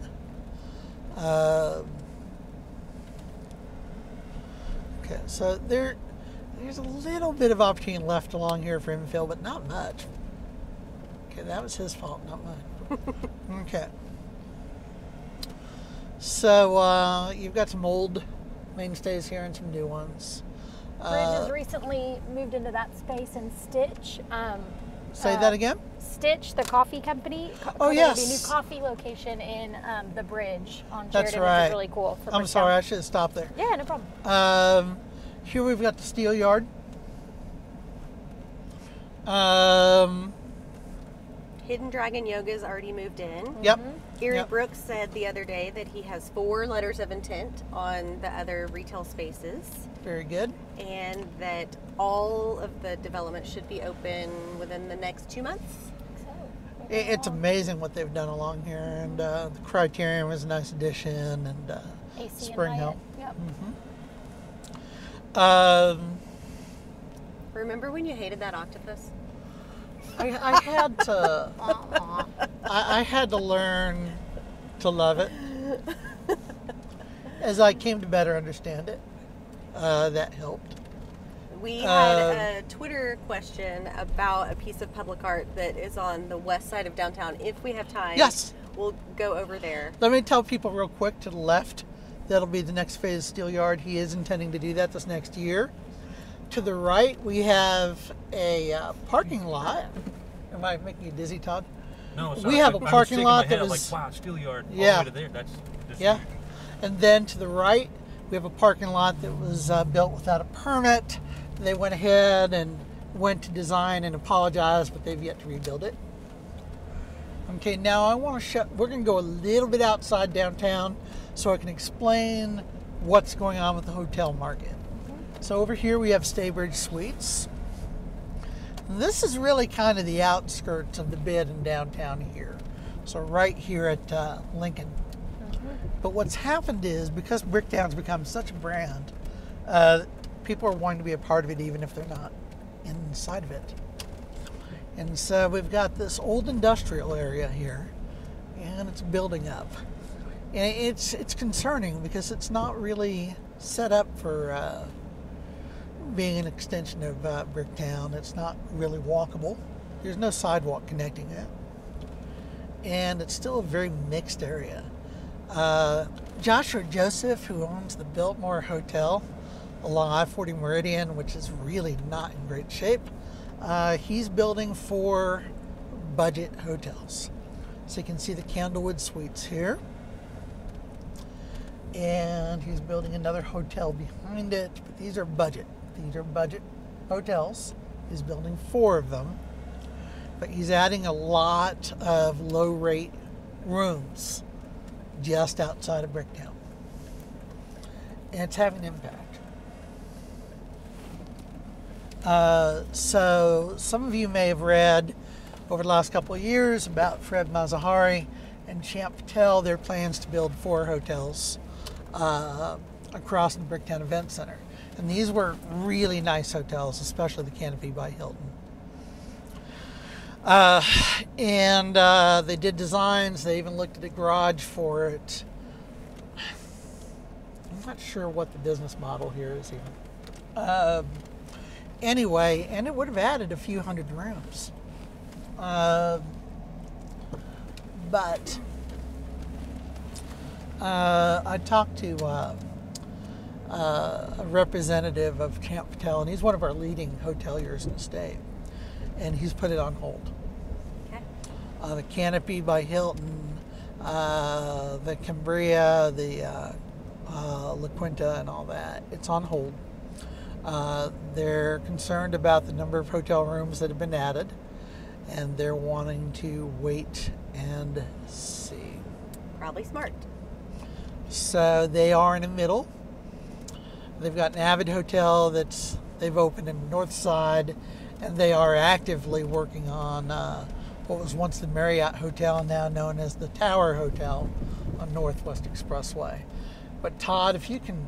Okay, so there's a little bit of opportunity left along here for infill, but not much. Okay, that was his fault, not mine. Okay. So you've got some old mainstays here and some new ones. Bridge has recently moved into that space, and Stitch. Say that again? Stitch, the coffee company. Oh, yes. There'll be a new coffee location in the Bridge on That's Sheridan, right. which is really cool. I'm sorry, I should have stopped there. Yeah, no problem. Here we've got the steel yard. Hidden Dragon Yoga's already moved in. Yep. Gary Brooks said the other day that he has 4 letters of intent on the other retail spaces. Very good. And that all of the development should be open within the next 2 months. It's amazing what they've done along here, and the Criterium is a nice addition, and AC Spring and Hill. Hyatt. Yep. Remember when you hated that octopus? I had to. I had to learn to love it as I came to better understand it. That helped. We had a Twitter question about a piece of public art that is on the west side of downtown. If we have time, Yes. we'll go over there. Let me tell people real quick to the left. That'll be the next phase of Steel Yard. He is intending to do that this next year. To the right, we have a parking lot. Am I making you dizzy, Todd? No, sorry. We have a I'm parking shaking lot my head. that I'm was. like, wow, Steel Yard. All Yeah. the way to there. That's just Yeah. And then to the right, we have a parking lot that was built without a permit. They went ahead and went to design and apologize, but they've yet to rebuild it. Okay, now I want to show, we're going to go a little bit outside downtown so I can explain what's going on with the hotel market. So over here we have Staybridge Suites. This is really kind of the outskirts of the bid in downtown here. So right here at Lincoln. But what's happened is, because Bricktown's become such a brand, people are wanting to be a part of it even if they're not inside of it. And so we've got this old industrial area here, and it's building up. And it's concerning because it's not really set up for being an extension of Bricktown. It's not really walkable. There's no sidewalk connecting it. And it's still a very mixed area. Joshua Joseph, who owns the Biltmore Hotel along I-40 Meridian, which is really not in great shape, he's building 4 budget hotels. So you can see the Candlewood Suites here. And he's building another hotel behind it, but these are budget. These are budget hotels. He's building 4 of them. But he's adding a lot of low-rate rooms just outside of Bricktown. And it's having an impact. So some of you may have read over the last couple of years about Fred Mazahari and Champ Patel, their plans to build 4 hotels across the Bricktown Event Center. And these were really nice hotels, especially the Canopy by Hilton. And they did designs. They even looked at a garage for it. I'm not sure what the business model here is even. Anyway, and it would have added a few hundred rooms. But I talked to a representative of Champ Patel, and he's one of our leading hoteliers in the state, and he's put it on hold. Okay. The Canopy by Hilton, the Cambria, the La Quinta, and all that, it's on hold. They're concerned about the number of hotel rooms that have been added, and they're wanting to wait and see. Probably smart. So they are in the middle. They've got an Avid Hotel they've opened in the north side, and they are actively working on what was once the Marriott Hotel, now known as the Tower Hotel on Northwest Expressway. But Todd, if you can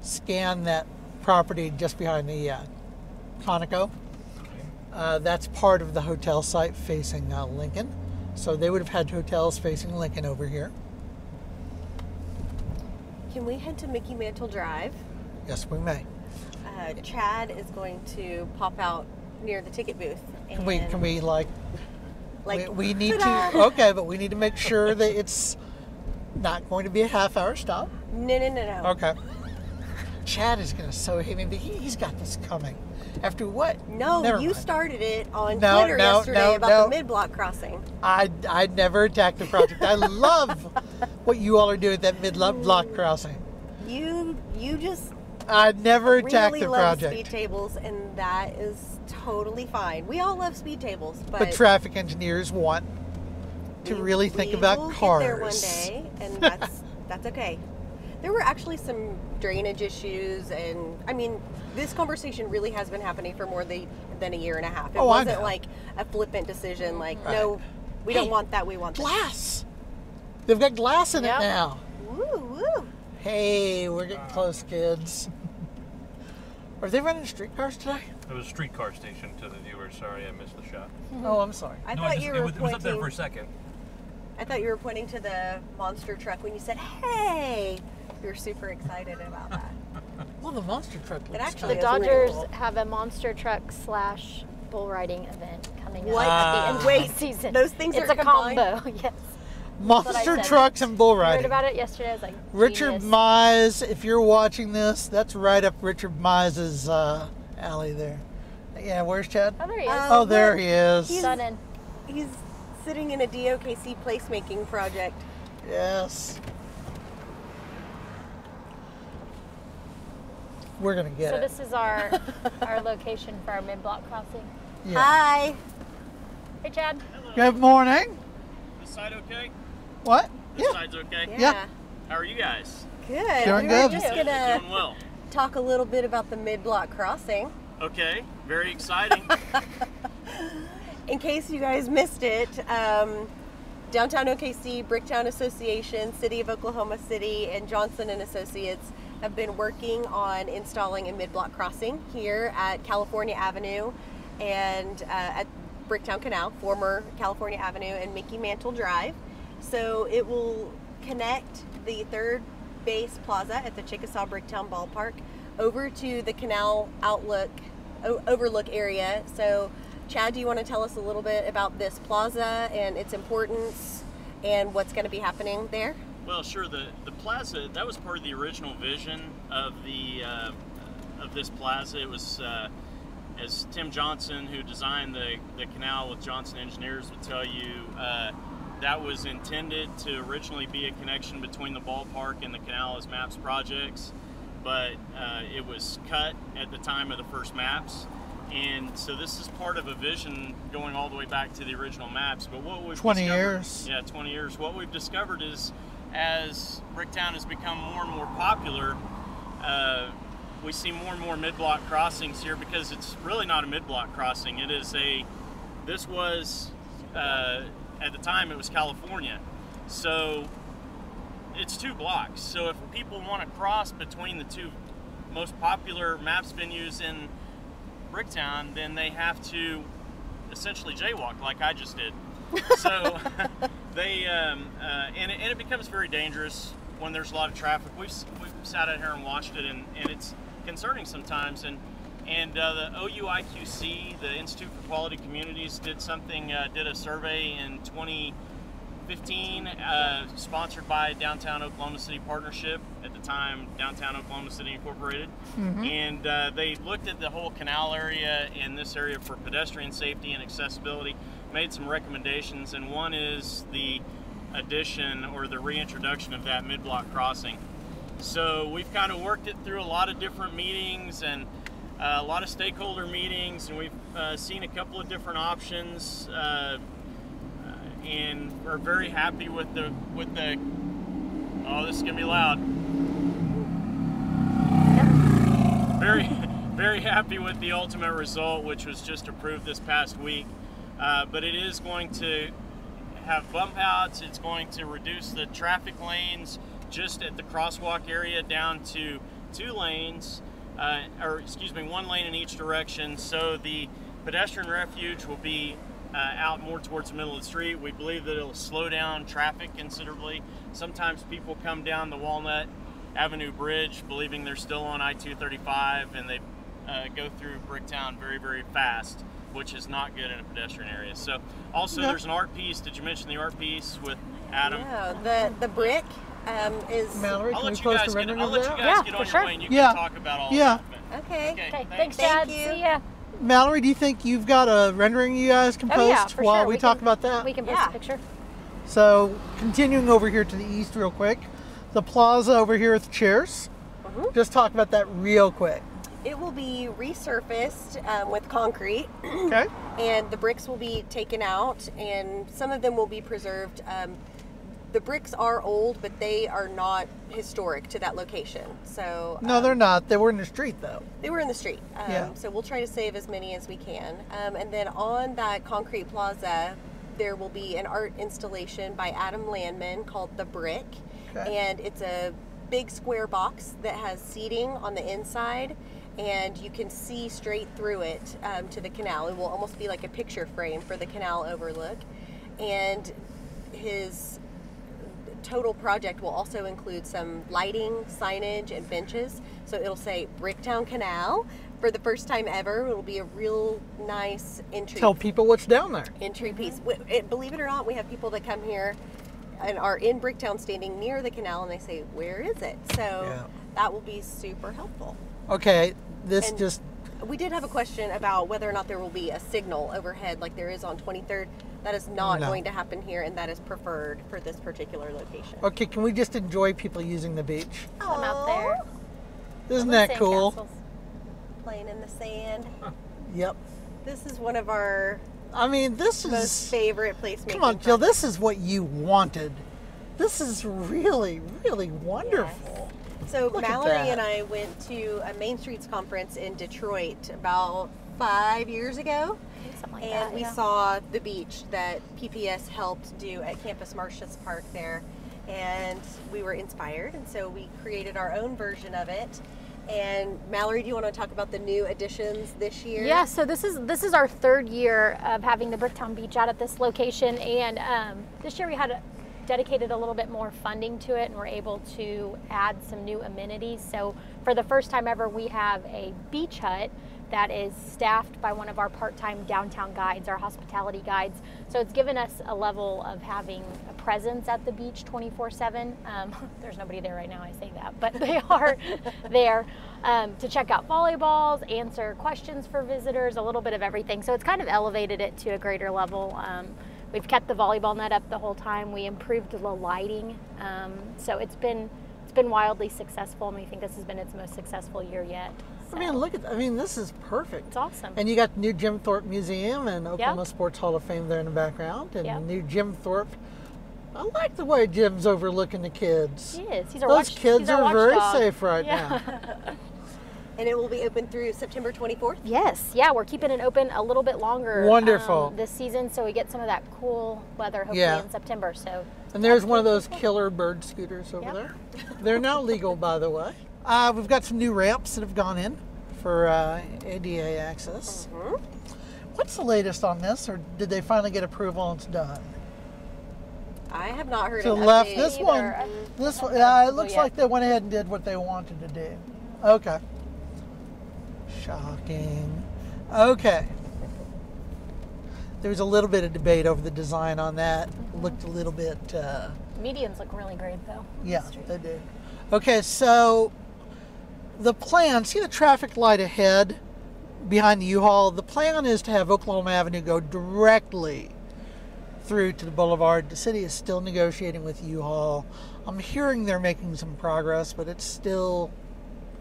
scan that property just behind the Conoco, that's part of the hotel site facing Lincoln. So they would have had hotels facing Lincoln over here. Can we head to Mickey Mantle Drive? Yes, we may. Chad is going to pop out near the ticket booth. And Can we we need ta-da! to, okay, but we need to make sure that it's not going to be a half-hour stop. No. Okay. Chad is going to so hate me, but he's got this coming. After what? No, Never you mind. started it on Twitter yesterday about the mid-block crossing. I never attacked the project. I love what you all are doing at that mid-block crossing. You just I never attacked really the love project. speed tables, and that is totally fine. We all love speed tables, But traffic engineers want to really think about cars. We'll get there one day, and that's okay. There were actually some drainage issues, and I mean, this conversation really has been happening for more than a year and a half. It wasn't like a flippant decision, like, Right. no, We don't want that. We want glass. They've got glass in it now. Woo, woo. Hey, we're getting close, kids. Are they running streetcars today? It was a streetcar station to the viewers. Sorry, I missed the shot. Oh, I'm sorry. I thought you were it was up there for a second. I thought you were pointing to the monster truck when you said, "Hey." You were super excited about that. Well, the monster truck looks actually The is really Dodgers cool. have a monster truck / bull riding event coming What? up at the end of Wait, the season. those things it's are a combined? combo. Yes. monster That's what I said. trucks and bull I heard riding. about it yesterday. I was like, Richard genius. Mize, if you're watching this, that's right up Richard Mize's alley there. Yeah, where's Chad? Oh, there he is. Oh, there he is. Stunning. He's sitting in a DOKC placemaking project. Yes. We're gonna get So it. this is our location for our mid-block crossing. Yeah. Hi. Hey, Chad. Good morning. This side okay? What? This Yeah. side's okay? Yeah. How are you guys? Good. Doing we good. were just Good. gonna Doing well. talk a little bit about the mid-block crossing. Okay, very exciting. In case you guys missed it, Downtown OKC, Bricktown Association, City of Oklahoma City, and Johnson and Associates have been working on installing a mid-block crossing here at California Avenue and at Bricktown Canal, former California Avenue, and Mickey Mantle Drive. So it will connect the third base plaza at the Chickasaw Bricktown Ballpark over to the Canal overlook area. So Chad, do you want to tell us a little bit about this plaza and its importance and what's going to be happening there? Well, sure. The plaza, that was part of the original vision of this plaza. It was, as Tim Johnson, who designed the canal with Johnson Engineers, would tell you, that was intended to originally be a connection between the ballpark and the canal as MAPS projects, but it was cut at the time of the first MAPS. And so this is part of a vision going all the way back to the original maps. But what we've 20 discovered, years. Yeah, 20 years. What we've discovered is, as Bricktown has become more and more popular, we see more and more mid-block crossings here, because it's really not a mid-block crossing. It is this was, at the time it was California. So it's 2 blocks. So if people want to cross between the 2 most popular MAPS venues in Bricktown, then they have to essentially jaywalk like I just did. So they and it becomes very dangerous when there's a lot of traffic. We've sat out here and watched it, and it's concerning sometimes. And the OUIQC, the Institute for Quality Communities, did a survey in 2015, sponsored by Downtown Oklahoma City Partnership, at the time Downtown Oklahoma City Incorporated. Mm-hmm. And they looked at the whole canal area in this area for pedestrian safety and accessibility, made some recommendations, and one is the addition or the reintroduction of that mid-block crossing. So we've kind of worked it through a lot of different meetings and a lot of stakeholder meetings, and we've seen a couple of different options, and we're very happy with the oh, this is gonna be loud. Very happy with the ultimate result, which was just approved this past week. But it is going to have bump outs. It's going to reduce the traffic lanes just at the crosswalk area down to 2 lanes, or excuse me, 1 lane in each direction. So the pedestrian refuge will be out more towards the middle of the street. We believe that it'll slow down traffic considerably. Sometimes people come down the Walnut Avenue Bridge believing they're still on I-235, and they go through Bricktown very, very fast, which is not good in a pedestrian area. So also there's an art piece. Did you mention the art piece with Adam? Yeah, the brick is... Mallory, I'll can we let you post guys a rendering I'll of let that? you guys Yeah, get for on sure. your way, and you Yeah. can talk about all Yeah. that. Okay. Okay, Thanks. thanks, Chad. you. See ya. Mallory, do you think you've got a rendering you guys can Oh, post yeah, for while sure. we We talk can- about that? We can post Yeah. a picture. So, continuing over here to the east real quick, the plaza over here with the chairs. Just talk about that real quick. It will be resurfaced with concrete, Okay? and the bricks will be taken out, and some of them will be preserved. The bricks are old, but they are not historic to that location. So No, they're not. They were in the street, though. They were in the street. Yeah. So we'll try to save as many as we can. And then on that concrete plaza, there will be an art installation by Adam Landman called The Brick. Okay. And it's a big square box that has seating on the inside, and you can see straight through it to the canal. It will almost be like a picture frame for the canal overlook. And his total project will also include some lighting, signage, and benches. So it'll say Bricktown Canal for the first time ever. It'll be a real nice entry. Tell people what's down there. Entry piece. Believe it or not, we have people that come here and are in Bricktown standing near the canal, and they say, where is it? So that will be super helpful. Okay, we did have a question about whether or not there will be a signal overhead like there is on 23rd. That is not going to happen here, and that is preferred for this particular location. Okay, can we just enjoy people using the beach? I'm out there. Isn't that cool? Castles. Playing in the sand. Yep. This is one of our this is most favorite placemaking. Come on, Jill, this is what you wanted. This is really, really wonderful. Yes. So Look at Mallory that. and I went to a Main Streets conference in Detroit about 5 years ago. Something like And that, we yeah. saw the beach that PPS helped do at Campus Martius Park there. And we were inspired, and so we created our own version of it. And Mallory, do you want to talk about the new additions this year? Yeah, so this is our third year of having the Bricktown Beach out at this location, and this year we had dedicated a little bit more funding to it, and we're able to add some new amenities. So for the first time ever, we have a beach hut that is staffed by one of our part-time downtown guides, our hospitality guides. So it's given us a level of having a presence at the beach 24/7. There's nobody there right now, I say that, but they are there to check out volleyballs, answer questions for visitors, a little bit of everything. So it's kind of elevated it to a greater level. We've kept the volleyball net up the whole time. We improved the lighting. So it's been wildly successful, and we think this has been its most successful year yet. So. This is perfect. It's awesome. And you got the new Jim Thorpe Museum and Oklahoma Sports Hall of Fame there in the background, and the new Jim Thorpe. I like the way Jim's overlooking the kids. He is. Those kids are very safe right now. And it will be open through September 24th? Yes. Yeah, we're keeping it open a little bit longer Wonderful. This season, so we get some of that cool weather hopefully in September. So. And there's one of those killer bird scooters over there. They're now legal, by the way. We've got some new ramps that have gone in for ADA access. Mm-hmm. What's the latest on this, or did they finally get approval and it's done? I have not heard To of the left, update. this one, it looks like they went ahead and did what they wanted to do. Okay. Shocking. Okay. There was a little bit of debate over the design on that. Looked a little bit... Medians look really great, though. Yeah, they do. Okay, so the plan, see the traffic light ahead behind the U-Haul? The plan is to have Oklahoma Avenue go directly through to the boulevard. The city is still negotiating with U-Haul. I'm hearing they're making some progress, but it's still...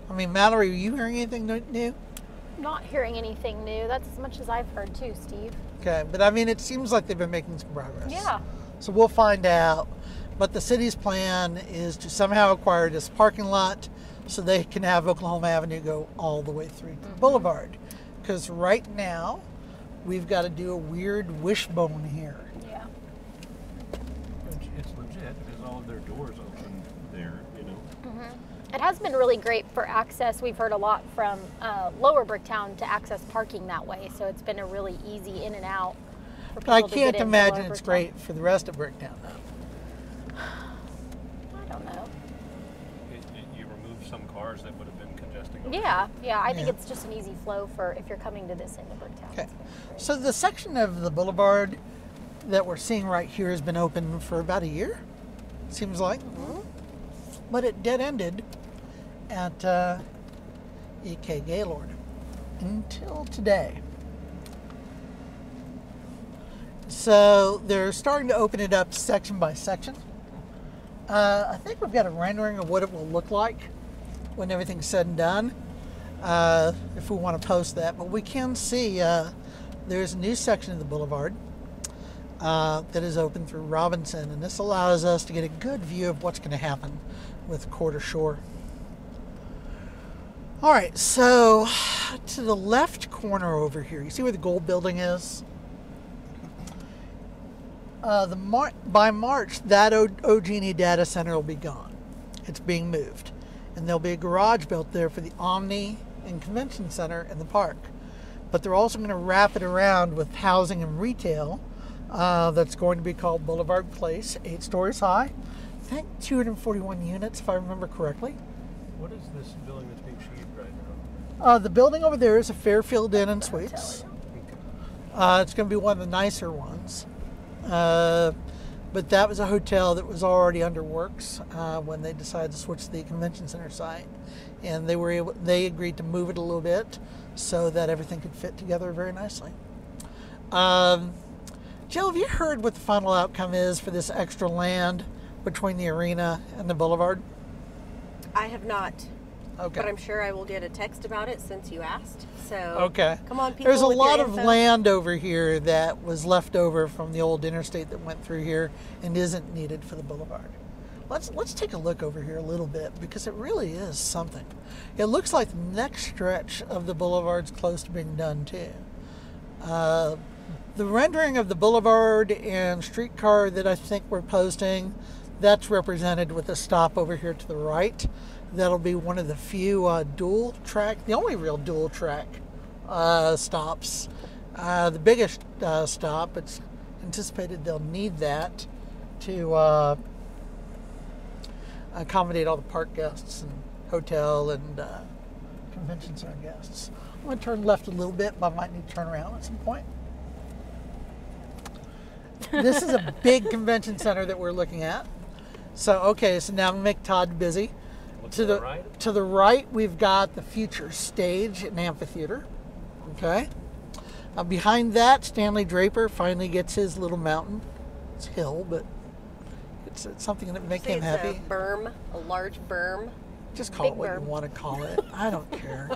Mallory, are you hearing anything new? Not hearing anything new. That's as much as I've heard too, Steve. Okay, but it seems like they've been making some progress. Yeah. So we'll find out. But the city's plan is to somehow acquire this parking lot so they can have Oklahoma Avenue go all the way through to the boulevard. Because right now, we've got to do a weird wishbone here. Yeah. It's legit because all of their doors open there, It has been really great for access. We've heard a lot from Lower Bricktown to access parking that way, so it's been a really easy in and out for people I to get can't into imagine Lower it's Bricktown. great for the rest of Bricktown, though. I don't know. You remove some cars that would have been congesting. Yeah. I think it's just an easy flow for if you're coming to this end of Bricktown. Okay. It's great. So the section of the boulevard that we're seeing right here has been open for about a year, seems like. But it dead-ended at E.K. Gaylord until today. So they're starting to open it up section by section. I think we've got a rendering of what it will look like when everything's said and done, if we want to post that. But we can see there's a new section of the boulevard that is open through Robinson, and this allows us to get a good view of what's going to happen with Quarter Shore. All right, so to the left corner over here, you see where the gold building is? By March, that OG&E data center will be gone. It's being moved. And there'll be a garage built there for the Omni and Convention Center in the park. But they're also going to wrap it around with housing and retail that's going to be called Boulevard Place, 8 stories high. I think 241 units, if I remember correctly. What is this building that's being achieved right now? The building over there is a Fairfield Inn and Suites. It's going to be one of the nicer ones. But that was a hotel that was already under works when they decided to switch to the convention center site, and they agreed to move it a little bit so that everything could fit together very nicely. Jill, have you heard what the final outcome is for this extra land between the arena and the boulevard? I have not. Okay. But I'm sure I will get a text about it since you asked. So okay. Come on, people. There's a with lot your of info. land over here that was left over from the old interstate that went through here and isn't needed for the boulevard. Let's take a look over here a little bit because it really is something. It looks like the next stretch of the boulevard's close to being done too. The rendering of the boulevard and streetcar that I think we're posting, that's represented with a stop over here to the right. That'll be one of the few dual track, the only real dual track stops. The biggest stop, it's anticipated they'll need that to accommodate all the park guests and hotel and convention center guests. I'm going to turn left a little bit, but I might need to turn around at some point. This is a big convention center that we're looking at. So, okay, so now I'm going to make Todd busy. To the right, we've got the future stage and amphitheater. Okay. Behind that, Stanley Draper finally gets his little mountain. It's a hill, but it's something that make him happy. A berm, a large berm. Just call it what you want to call it. I don't care.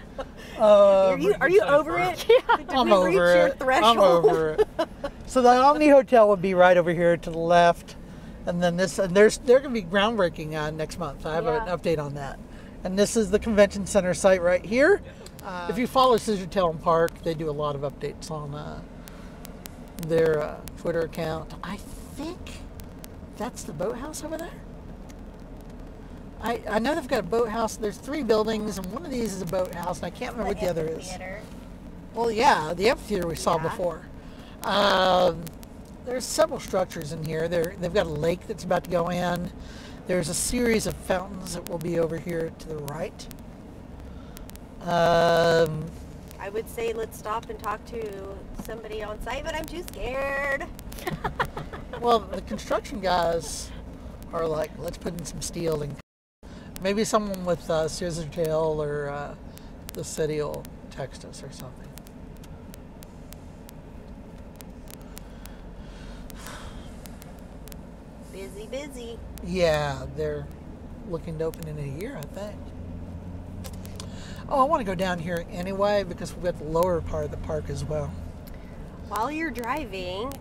Are you over it? Yeah. I'm over it. I'm over it. So the Omni Hotel would be right over here to the left. And then they're going to be groundbreaking next month. I have an update on that. And this is the convention center site right here. If you follow Scissortail Park, they do a lot of updates on their Twitter account. I think that's the boathouse over there. I know they've got a boathouse. There's 3 buildings, and one of these is a boathouse, and I can't remember what the other is. Well, yeah, the amphitheater we saw before. There's several structures in here. They've got a lake that's about to go in. There's a series of fountains that will be over here to the right. I would say let's stop and talk to somebody on site, but I'm too scared. Well, the construction guys are like, let's put in some steel, and maybe someone with Scissortail or the city will text us or something. Busy. Yeah, they're looking to open in a year, I think. Oh, I want to go down here anyway because we've got the lower part of the park as well. While you're driving,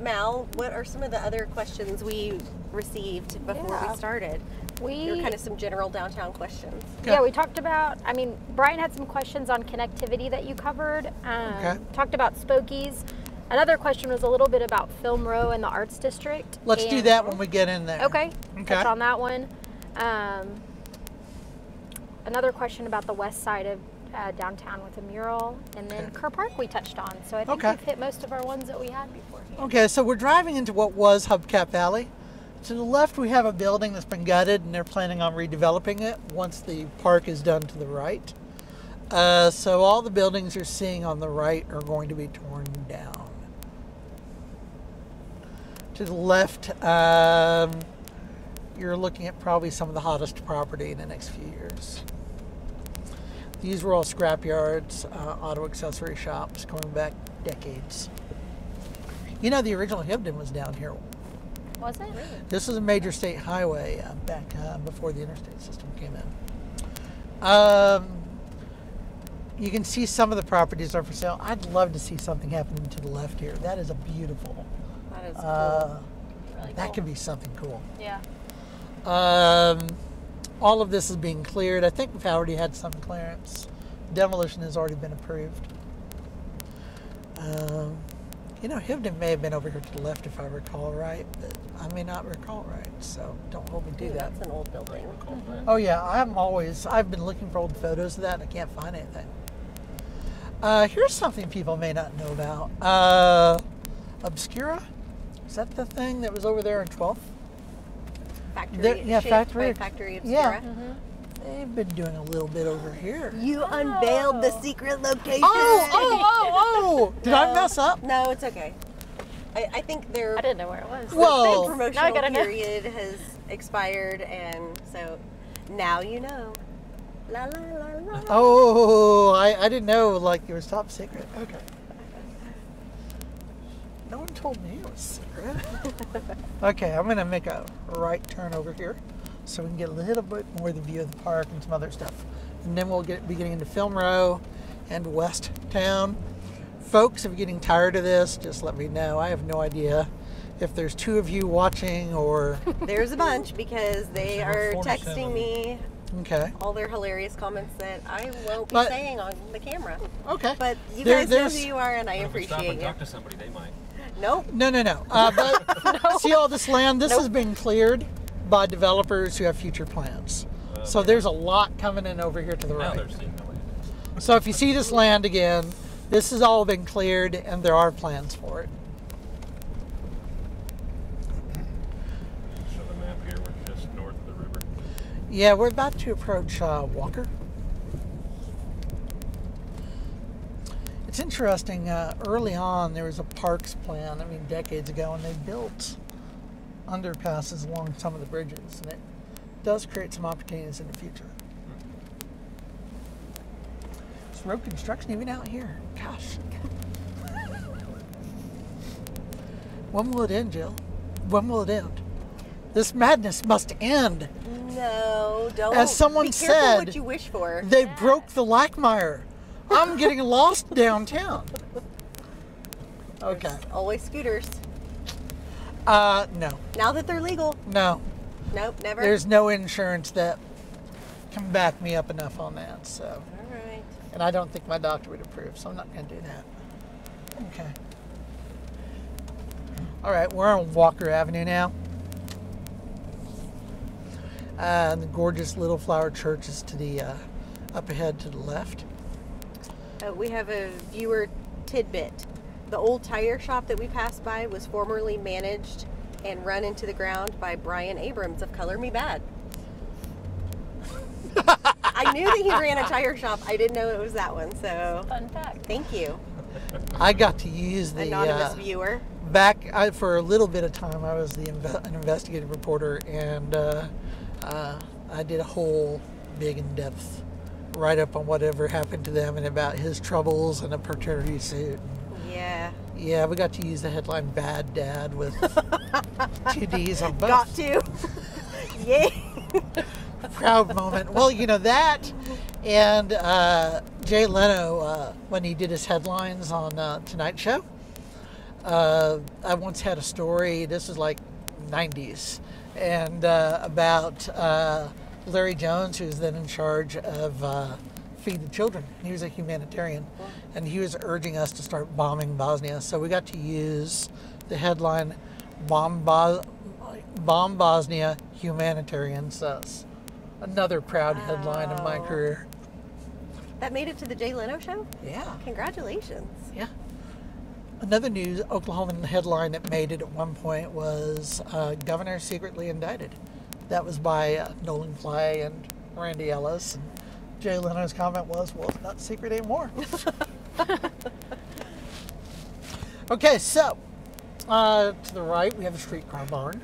Mal, what are some of the other questions we received before we started? They're kind of some general downtown questions. Yeah, we talked about, Brian had some questions on connectivity that you covered. Talked about Spokies. Another question was a little bit about Film Row and the Arts District. Let's do that when we get in there. Okay. Touch on that one. Another question about the west side of downtown with a mural. And then Kerr Park we touched on. So I think we've hit most of our ones that we had before. Okay, so we're driving into what was Hubcap Valley. To the left we have a building that's been gutted and they're planning on redeveloping it once the park is done to the right. So all the buildings you're seeing on the right are going to be torn down. To the left, you're looking at probably some of the hottest property in the next few years. These were all scrap yards, auto accessory shops going back decades. You know, the original Hibden was down here. Was it? Really? This is a major state highway back before the interstate system came in. You can see some of the properties are for sale. I'd love to see something happening to the left here. That is a beautiful. That is cool. Really that cool. could be something cool. Yeah. All of this is being cleared. I think we've already had some clearance. Demolition has already been approved. You know, Hibden may have been over here to the left if I recall right, but I may not recall right, so don't hold me to that. That's an old building. Oh yeah, I've been looking for old photos of that and I can't find anything. Here's something people may not know about. Obscura? Is that the thing that was over there in 12th? Factory. Factory Obscura. Yeah. They've been doing a little bit over here. You unveiled the secret location. Oh! Did I mess up? No, it's okay. I think I didn't know where it was. Well, the promotional period has expired, and so now you know. La la la la. Oh, I didn't know like it was top secret. Okay. No one told me it was secret. Okay, I'm gonna make a right turn over here so we can get a little bit more of the view of the park and some other stuff. And then we'll be getting into Film Row and West Town. Folks, if you're getting tired of this, just let me know. I have no idea if there's 2 of you watching or... There's a bunch because they are texting me all their hilarious comments that I won't be saying on the camera. Okay. But you guys know who you are and I appreciate stop and you. talk to somebody, they might. Nope. No. But see all this land? This has been cleared by developers who have future plans. So there's a lot coming in over here to the right. So if you see this land again, this has all been cleared and there are plans for it. Show the map here, we're just north of the river. Yeah, we're about to approach Walker. It's interesting, early on there was a parks plan, decades ago, and they built underpasses along some of the bridges, and it does create some opportunities in the future. There's road construction even out here. Gosh. When will it end, Jill? When will it end? This madness must end. No, don't. As someone be careful said, what you wish for. They broke the Lackmeyer. I'm getting lost downtown. Okay. There's always scooters. No. Now that they're legal. No. Nope, never. There's no insurance that can back me up enough on that, so. All right. And I don't think my doctor would approve, so I'm not going to do that. Okay. All right, we're on Walker Avenue now. And the gorgeous Little Flower Church is to the up ahead to the left. We have a viewer tidbit. The old tire shop that we passed by was formerly managed and run into the ground by Brian Abrams of Color Me Bad. I knew that he ran a tire shop. I didn't know it was that one. So fun fact. Thank you. I got to use the anonymous viewer. For a little bit of time, I was an investigative reporter, and I did a whole big in-depth write-up on whatever happened to them and about his troubles and a paternity suit. Yeah. Yeah, we got to use the headline "Bad Dad" with 2 D's on both. Got to. Yay. Proud moment. Well, you know that, and Jay Leno when he did his headlines on Tonight Show. I once had a story. This was like 90s, and about Larry Jones, who was then in charge of Feed the Children. He was a humanitarian, and he was urging us to start bombing Bosnia. So we got to use the headline, Bomb Bosnia, Humanitarian Sus. Another proud headline of my career. That made it to the Jay Leno show? Yeah. Congratulations. Yeah. Another news Oklahoman headline that made it at one point was Governor secretly indicted. That was by Nolan Clay and Randy Ellis. And Jay Leno's comment was, well, it's not secret anymore. Okay, so to the right, we have a streetcar barn.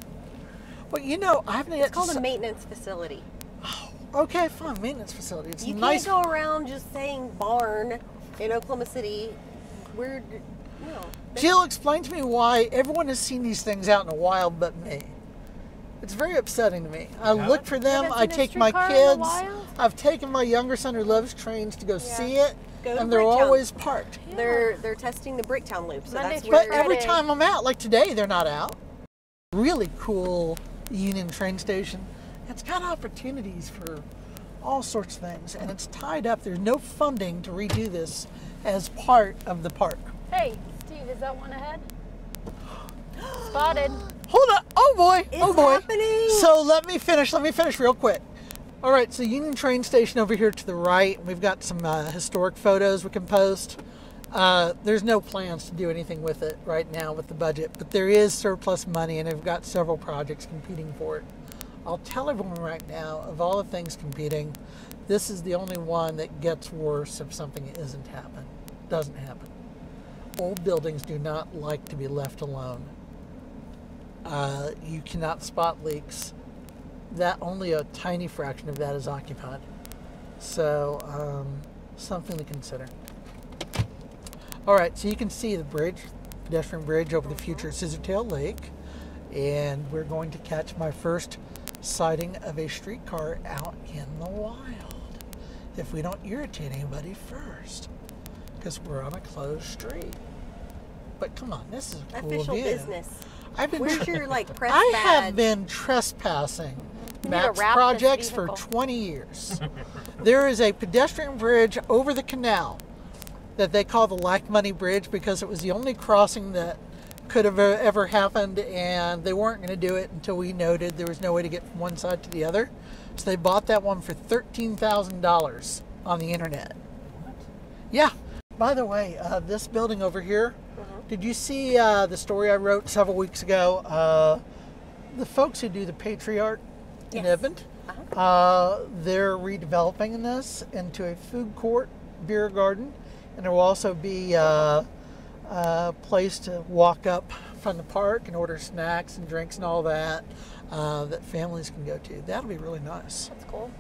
Well, you know, I haven't yet. It's called a maintenance facility. Oh, okay, fine, maintenance facility. It's you nice. Can't go around just saying barn in Oklahoma City. Jill, explain to me why everyone has seen these things out in the wild but me. It's very upsetting to me. I look for them. I take my kids. I've taken my younger son who loves trains to go see it, and they're always parked. Yeah. They're testing the Bricktown loop, so that's but every time I'm out, like today, they're not out. Really cool Union train station. It's got opportunities for all sorts of things, and it's tied up. There's no funding to redo this as part of the park. Hey, Steve, is Is that one ahead? Spotted. Hold on. Oh boy. It's oh boy. happening. So let me finish real quick. All right, so Union Train Station over here to the right. We've got some historic photos we can post. There's no plans to do anything with it right now with the budget, but there is surplus money and they've got several projects competing for it. I'll tell everyone right now, of all the things competing, this is the only one that gets worse if something doesn't happen. Old buildings do not like to be left alone. You cannot spot leaks. That only a tiny fraction of that is occupied. So, something to consider. All right, so you can see the bridge, pedestrian bridge over the future Scissortail Lake, and we're going to catch my first sighting of a streetcar out in the wild. If we don't irritate anybody first, because we're on a closed street. But come on, this is a cool Official view. business. Where's your press I badge? have been trespassing You need to Maps wrap this projects for vehicle. 20 years. There is a pedestrian bridge over the canal that they call the Lack Money Bridge because it was the only crossing that could have ever happened, and they weren't going to do it until we noted there was no way to get from one side to the other. So they bought that one for $13,000 on the internet. What? Yeah. By the way, this building over here, did you see the story I wrote several weeks ago? The folks who do the Patriarch in Edmond, they're redeveloping this into a food court, beer garden, and there will also be a place to walk up from the park and order snacks and drinks and all that that families can go to. That'll be really nice. That's cool.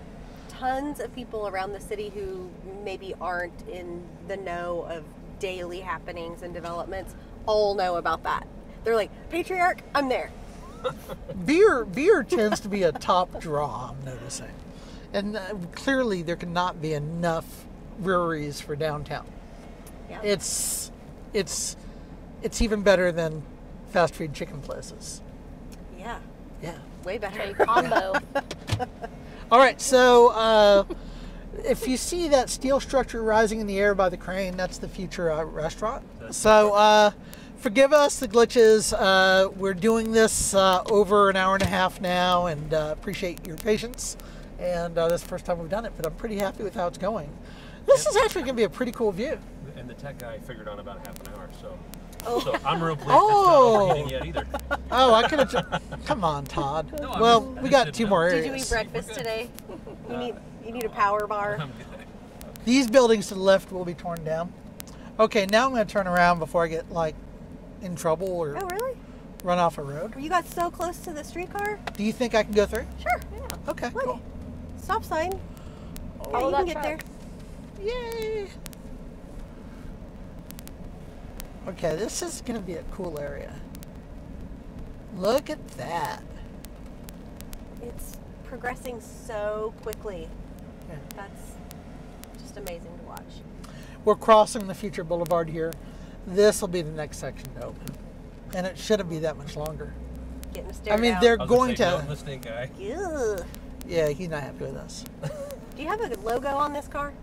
Tons of people around the city who maybe aren't in the know of daily happenings and developments all know about that. They're like, Patriarch, I'm there. Beer tends to be a top draw, I'm noticing. And clearly there cannot be enough breweries for downtown. Yeah. It's even better than fast food chicken places. Yeah, Yeah. way better. A combo. All right, so if you see that steel structure rising in the air by the crane, that's the future restaurant. So forgive us the glitches. We're doing this over an hour and a half now, and appreciate your patience. And this is the first time we've done it, but I'm pretty happy with how it's going. This is actually going to be a pretty cool view. And the tech guy figured on about half an hour, so. Oh. So I'm real pleased Oh. it's not overheating yet either. Oh, I could have. Come on, Todd. No, I'm Well, just- we I got just 2 didn't more know. Did you eat areas. breakfast today? You need a power bar. I'm good. These buildings to the left will be torn down. Okay, now I'm going to turn around before I get in trouble or Oh, really? run off a road. You got so close to the streetcar? Do you think I can go through? Sure. Yeah. Okay, Look. cool. Stop sign. Yeah, Follow you that can get there. truck. Yay! Okay, this is going to be a cool area. Look at that. It's progressing so quickly. Yeah. That's just amazing to watch. We're crossing the future boulevard here. This will be the next section to open. And it shouldn't be that much longer. Getting I stared mean, out. they're I was gonna going say, to. don't listen, guy. Ugh. Yeah, he's not happy with us. Do you have a logo on this car?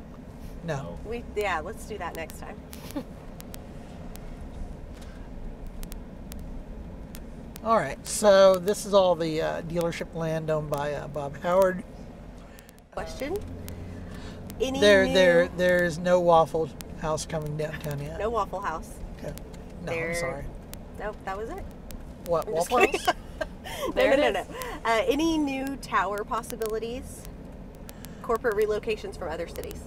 No. Yeah, let's do that next time. All right, so this is all the dealership land owned by Bob Howard. Question? Any new... There's no Waffle House coming downtown yet. No Waffle House. Okay. No, There- I'm sorry. Nope, that was it. What, I'm just Waffle kidding. House? There no. it is. Any new tower possibilities? Corporate relocations from other cities?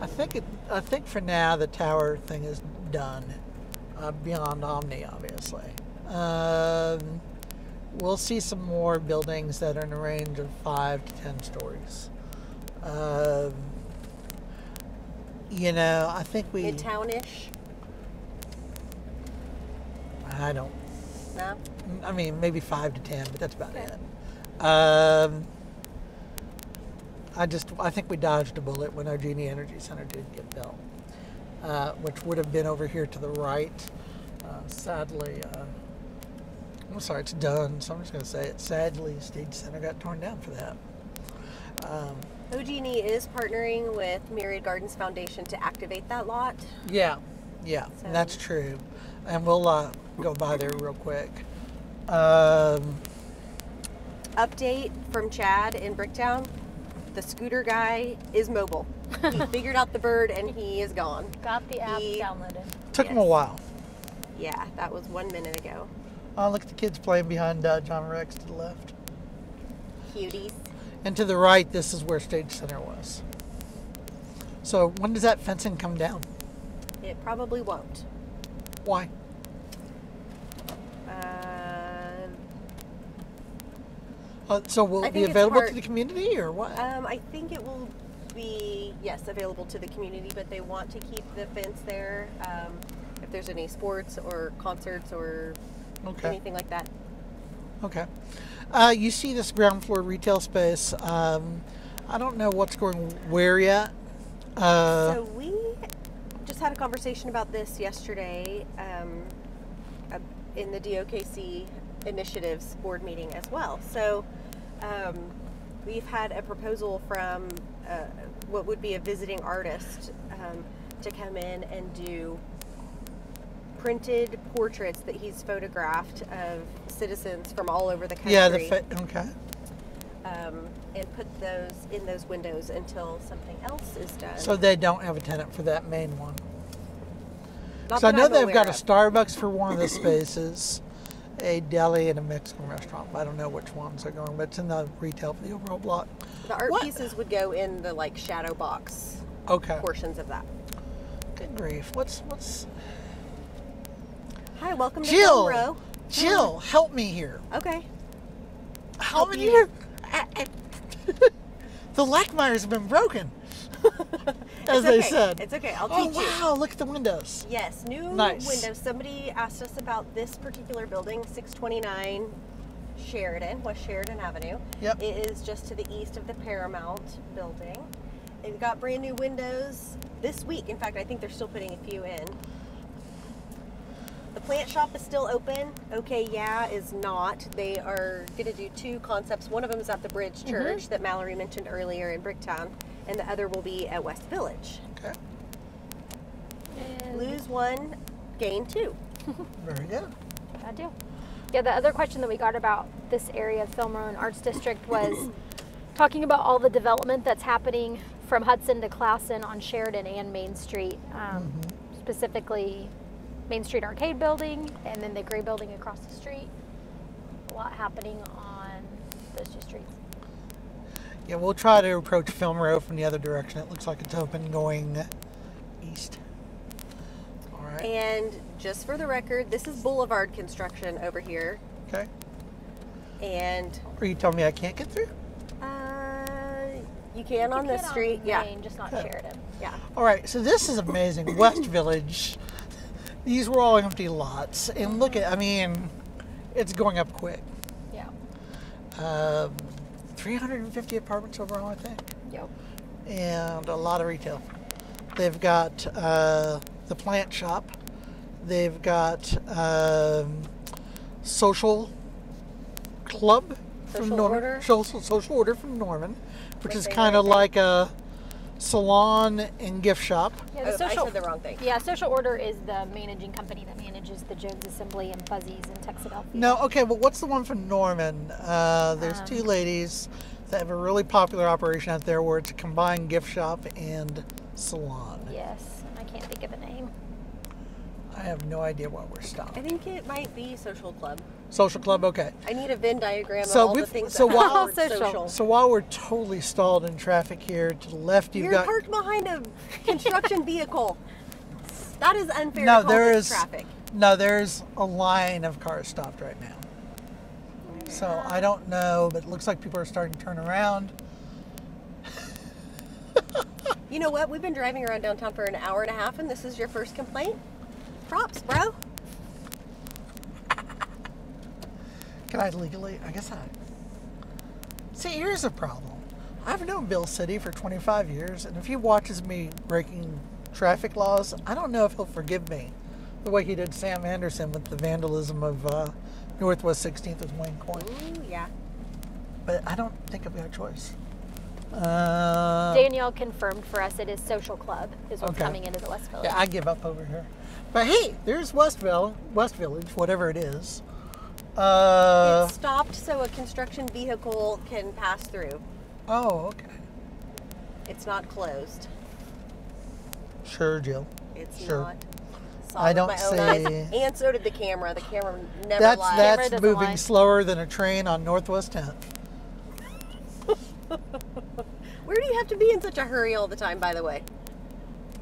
I think for now the tower thing is done. Beyond Omni, obviously. We'll see some more buildings that are in the range of 5 to 10 stories. I think we. Midtown-ish? I don't. No? I mean, maybe 5 to 10, but that's about Okay. it. I think we dodged a bullet when our Genie Energy Center did get built, which would have been over here to the right. Sadly, I'm sorry, it's done, so I'm just going to say it. Sadly, Stage Center got torn down for that. OG&E is partnering with Myriad Gardens Foundation to activate that lot. Yeah, yeah, So- that's true. And we'll go by there real quick. Update from Chad in Bricktown. The scooter guy is mobile. He figured out the bird and he is gone. Got the app He- downloaded. Took him a Yes. while. Yeah, that was 1 minute ago. Oh, look at the kids playing behind John Rex to the left. Cuties. And to the right, this is where Stage Center was. So when does that fencing come down? It probably won't. Why? So will I it be think it's available part- to the community or what? I think it will be, yes, available to the community, but they want to keep the fence there if there's any sports or concerts or Okay. anything like that. Okay. You see this ground floor retail space. I don't know what's going where yet. So we just had a conversation about this yesterday in the DOKC initiatives board meeting as well. So we've had a proposal from what would be a visiting artist to come in and do printed portraits that he's photographed of citizens from all over the country. Yeah, okay. And put those in those windows until something else is done. So they don't have a tenant for that main one. Not So I that know I'm they've got a aware of. Starbucks for one of the spaces, a deli, and a Mexican restaurant. I don't know which ones are going, but it's in the retail for the overall block. The art What? pieces would go in the like shadow box Okay. portions of that. Good grief. What's Hi, welcome to Jill? Film Row. Jill, help me here. Okay. How Help many you. years? The Lackmeyers have been broken, as It's they okay. said. It's okay. I'll Oh teach you. wow! Look at the windows. Yes, new Nice. windows. Somebody asked us about this particular building, 629 Sheridan, West Sheridan Avenue. Yep. It is just to the east of the Paramount building. They've got brand new windows this week. In fact, I think they're still putting a few in. The plant shop is still open. Okay, yeah, is not. They are going to do two concepts. One of them is at the Bridge Church that Mallory mentioned earlier in Bricktown, and the other will be at West Village. Okay. And Lose one, gain two. Very good. I do. Yeah, the other question that we got about this area of Film Row and Arts District was talking about all the development that's happening from Hudson to Clausen on Sheridan and Main Street, specifically Main Street Arcade Building and then the gray building across the street. A lot happening on those two streets. Yeah, we'll try to approach Film Row from the other direction. It looks like it's open going east. All right. And just for the record, this is Boulevard construction over here. Okay. And Are you telling me I can't get through? you can on You this can street. on Yeah. Main, just not Okay. Sheridan. Yeah. All right, so this is amazing. West Village. These were all empty lots. And look at, I mean, it's going up quick. Yeah. 350 apartments overall, I think. Yep. And a lot of retail. They've got the plant shop. They've got social club from Social Norman. Order? Social order from Norman, which What is they kind of write there? like a salon and gift shop. Yeah, Oh, the social, I said the wrong thing. yeah, Social Order is the managing company that manages the Jones Assembly and Fuzzies in Texadelphia. No, okay, but what's the one from Norman? There's two ladies that have a really popular operation out there where it's a combined gift shop and salon. Yes, I can't think of the name. I have no idea why we're stopped. I think it might be Social Club. Social club, okay. I need a Venn diagram So of all the we've- things so that while- have the word Social. social. So while we're totally stalled in traffic here, to the left you've You're got... parked behind a construction vehicle. That is unfair No, to call there this is- traffic. No, there's a line of cars stopped right now. So I don't know, but it looks like people are starting to turn around. You know what? We've been driving around downtown for an hour and a half, and this is your first complaint? Props, bro. Can I legally? I guess I... See, here's a problem. I've known Bill City for 25 years, and if he watches me breaking traffic laws, I don't know if he'll forgive me the way he did Sam Anderson with the vandalism of Northwest 16th with Wayne Coyne. Ooh, yeah. But I don't think I've got a choice. Danielle confirmed for us it is Social Club is what's coming into the West Village. Yeah, I give up over here. But hey, there's West Village, whatever it is. It's stopped so a construction vehicle can pass through. Oh, okay. It's not closed. Sure, Jill. It's sure. not. I don't with my own eyes. And so did the camera. The camera never lies. That's moving slower than a train on Northwest 10th. Where do you have to be in such a hurry all the time, by the way?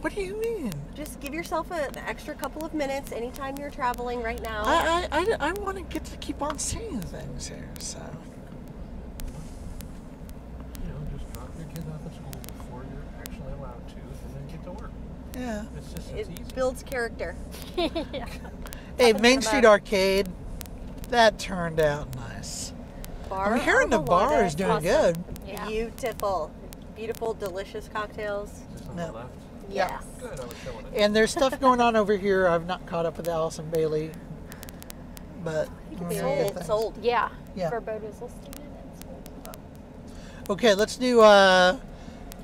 What do you mean? Just give yourself an extra couple of minutes anytime you're traveling right now. I want to get to keep on seeing things here, so. You know, just drop your kid off at school before you're actually allowed to, and then get to work. Yeah. It's easy. It builds character. Yeah. Hey, Main Street Arcade, that turned out nice. Bar I'm hearing the bar is doing good. Yeah. Beautiful. Beautiful, delicious cocktails. Just on the left. Yes. Good, I was showing it. And there's stuff going on over here. I've not caught up with Allison Bailey, but It's sold. Yeah. Yeah. For Bodo's listing it. Okay, let's do the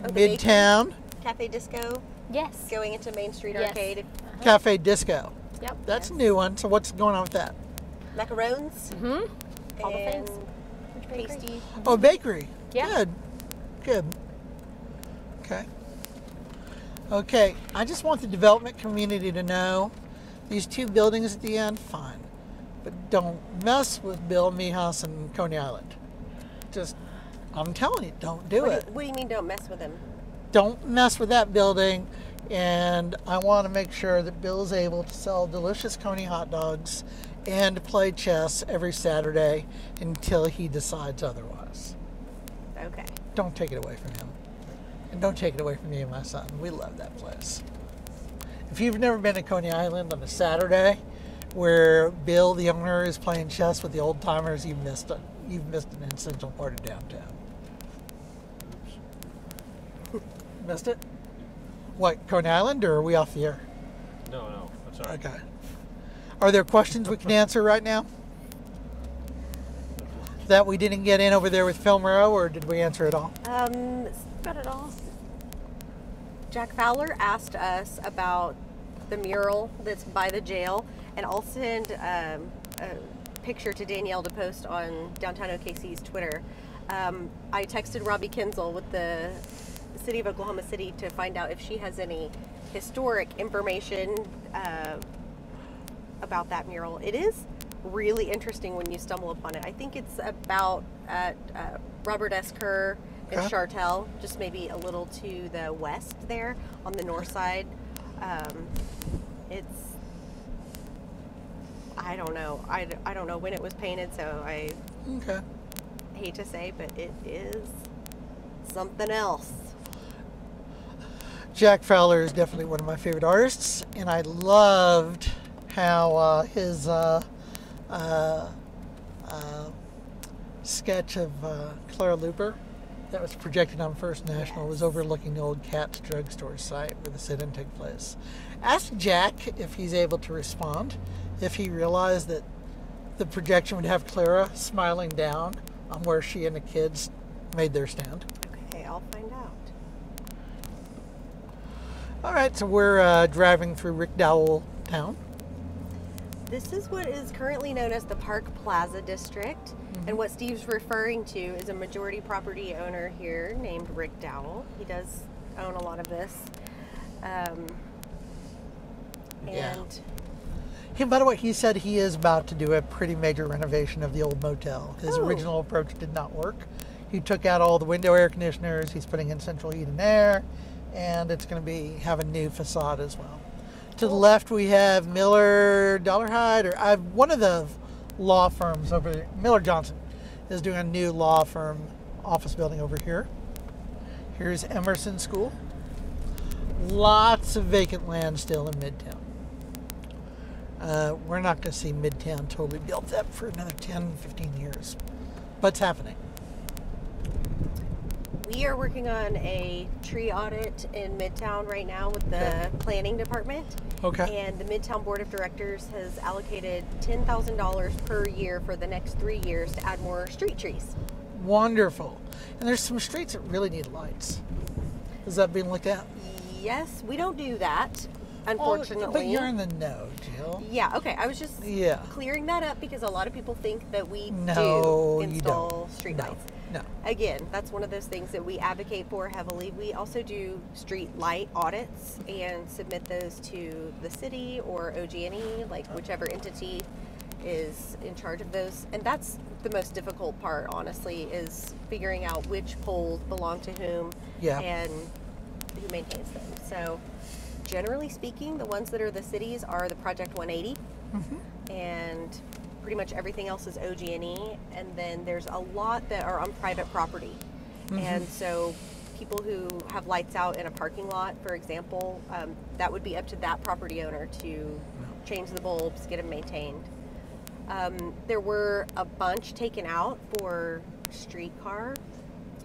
Midtown Cafe Disco Yes. going into Main Street Yes. Arcade. Cafe Disco. Yep. That's a new one. So what's going on with that? Macarons. Mm-hmm. All the And things. Which bakery? pasty. Oh, bakery. Yeah. Good. Good. Okay. Okay. I just want the development community to know these two buildings at the end, fine. But don't mess with Bill Mihas and Coney Island. Just, I'm telling you, don't do it. What do you mean don't mess with him? Don't mess with that building. And I want to make sure that Bill is able to sell delicious Coney hot dogs and to play chess every Saturday until he decides otherwise. Okay. Don't take it away from him. And don't take it away from me and my son. We love that place. If you've never been to Coney Island on a Saturday where Bill, the owner, is playing chess with the old timers, you've missed it. You've missed an essential part of downtown. Missed it? What, Coney Island, or are we off the air? No, that's all right. Okay. Are there questions we can answer right now? That we didn't get in over there with Film Row, or did we answer it all? Got it all. Jack Fowler asked us about the mural that's by the jail, and I'll send a picture to Danielle to post on Downtown OKC's Twitter. I texted Robbie Kinzel with the City of Oklahoma City to find out if she has any historic information about that mural. It is really interesting when you stumble upon it. I think it's about at Robert S. Kerr and Chartel, just maybe a little to the west there on the north side. It's, I don't know. I don't know when it was painted, so I hate to say, but it is something else. Jack Fowler is definitely one of my favorite artists, and I loved how his sketch of Clara Luper that was projected on First National was overlooking the old Cat's drugstore site where the sit-in took place. Ask Jack if he's able to respond, if he realized that the projection would have Clara smiling down on where she and the kids made their stand. Okay, I'll find out. All right, so we're driving through Rick Dowell Town. This is what is currently known as the Park Plaza District, and what Steve's referring to is a majority property owner here named Rick Dowell. He does own a lot of this. By the way, he said he is about to do a pretty major renovation of the old motel. His original approach did not work. He took out all the window air conditioners. He's putting in central heat and air, and it's going to have a new facade as well. To the left, we have Miller Dollarhide, or one of the law firms over there. Miller Johnson is doing a new law firm office building over here. Here's Emerson School. Lots of vacant land still in Midtown. We're not going to see Midtown totally built up for another 10, 15 years, but it's happening. We are working on a tree audit in Midtown right now with the planning department. Okay. And the Midtown Board of Directors has allocated $10,000 per year for the next 3 years to add more street trees. Wonderful. And there's some streets that really need lights. Is that being looked at? Yes, we don't do that, unfortunately. Oh, but you're in the know, Jill. Yeah, okay. I was just clearing that up because a lot of people think that we do install street lights. No. Again, that's one of those things that we advocate for heavily. We also do street light audits and submit those to the city or OG&E, like whichever entity is in charge of those. And that's the most difficult part, honestly, is figuring out which poles belong to whom and who maintains them. So generally speaking, the ones that are the cities are the Project 180 and pretty much everything else is OG&E, and then there's a lot that are on private property. And so people who have lights out in a parking lot, for example, that would be up to that property owner to change the bulbs, get them maintained. There were a bunch taken out for streetcar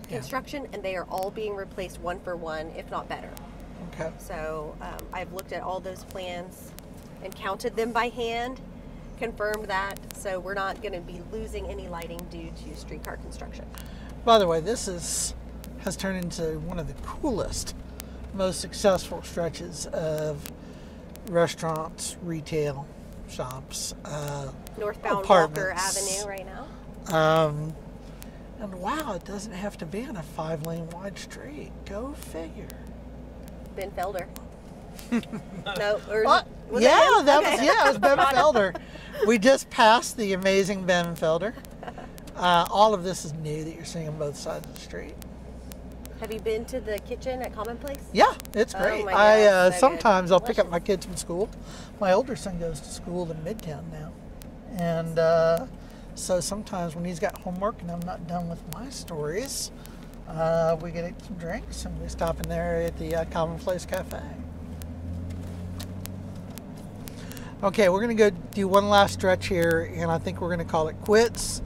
construction, and they are all being replaced one for one, if not better. Okay. So I've looked at all those plans and counted them by hand, confirmed that, so we're not going to be losing any lighting due to streetcar construction. By the way, this has turned into one of the coolest, most successful stretches of restaurants, retail, shops, northbound apartments. Walker Avenue right now. And wow, it doesn't have to be on a 5-lane wide street. Go figure. Ben Felder. No, or What? was Yeah, it that him? was it was Ben Felder. We just passed the amazing Ben Felder. All of this is new that you're seeing on both sides of the street. Have you been to the kitchen at Commonplace? Yeah, it's great. Oh my gosh, so sometimes good. I'll pick up my kids from school. My older son goes to school in Midtown now, and so sometimes when he's got homework and I'm not done with my stories, we get some drinks and we stop in there at the Commonplace Cafe. Okay, we're going to go do one last stretch here, and I think we're going to call it quits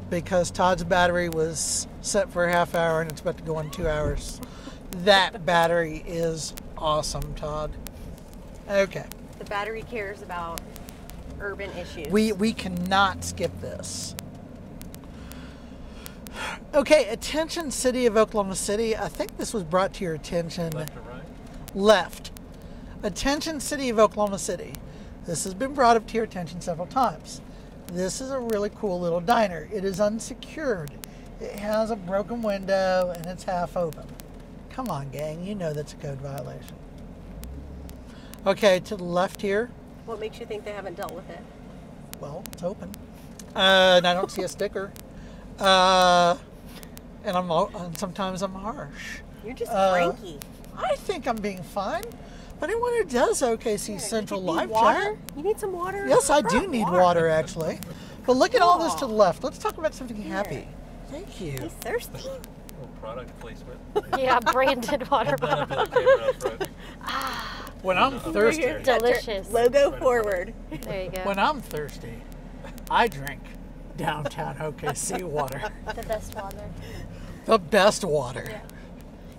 because Todd's battery was set for a half hour and it's about to go on 2 hours. That battery is awesome, Todd. Okay. The battery cares about urban issues. We cannot skip this. Okay, attention City of Oklahoma City. I think this was brought to your attention. Left or right? Left. Attention City of Oklahoma City. This has been brought up to your attention several times. This is a really cool little diner. It is unsecured. It has a broken window and it's half open. Come on, gang, you know that's a code violation. Okay, to the left here. What makes you think they haven't dealt with it? Well, it's open. And I don't see a sticker. And sometimes I'm harsh. You're just cranky. I think I'm being fine. But anyone who does OKC Central live chat. You need some water? Yes, I do need water actually. But look at all this to the left. Let's talk about something happy. Thank you. He's thirsty. Little product placement. Yeah, branded water bottle. When I'm thirsty, Delicious. Logo forward. There you go. when I'm thirsty, I drink downtown OKC water. The best water. The best water. Yeah.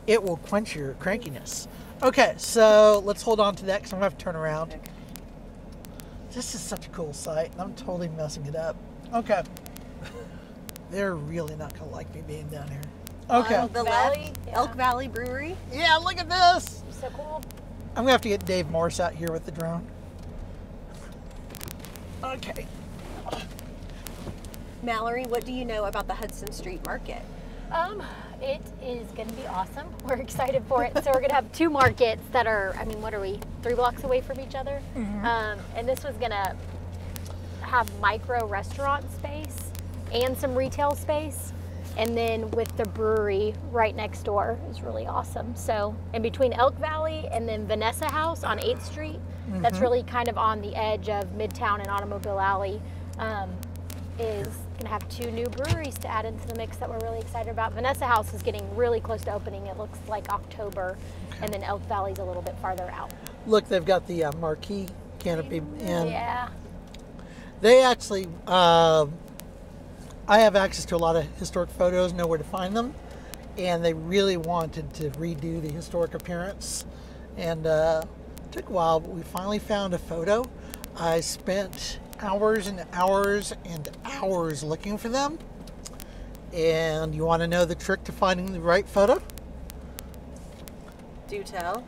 It will quench your crankiness. Okay, so let's hold on to that because I'm going to have to turn around. Okay. This is such a cool site, and I'm totally messing it up. Okay. They're really not going to like me being down here. Okay. On the Valley, left, yeah. Elk Valley Brewery. Yeah, look at this. So cool. I'm going to have to get Dave Morse out here with the drone. Okay. Mallory, what do you know about the Hudson Street Market? It is going to be awesome. We're excited for it. So we're going to have two markets that are, I mean, what are we, 3 blocks away from each other? And this was going to have micro restaurant space and some retail space. And then with the brewery right next door is really awesome. So in between Elk Valley and then Vanessa House on 8th Street, that's really kind of on the edge of Midtown and Automobile Alley, is going to have 2 new breweries to add into the mix that we're really excited about. Vanessa House is getting really close to opening. It looks like October, and then Elk Valley's a little bit farther out. Look, they've got the marquee canopy in. Yeah. They actually, I have access to a lot of historic photos, know where to find them, and they really wanted to redo the historic appearance. And it took a while, but we finally found a photo. I spent hours and hours and hours looking for them, And you want to know the trick to finding the right photo? Do tell.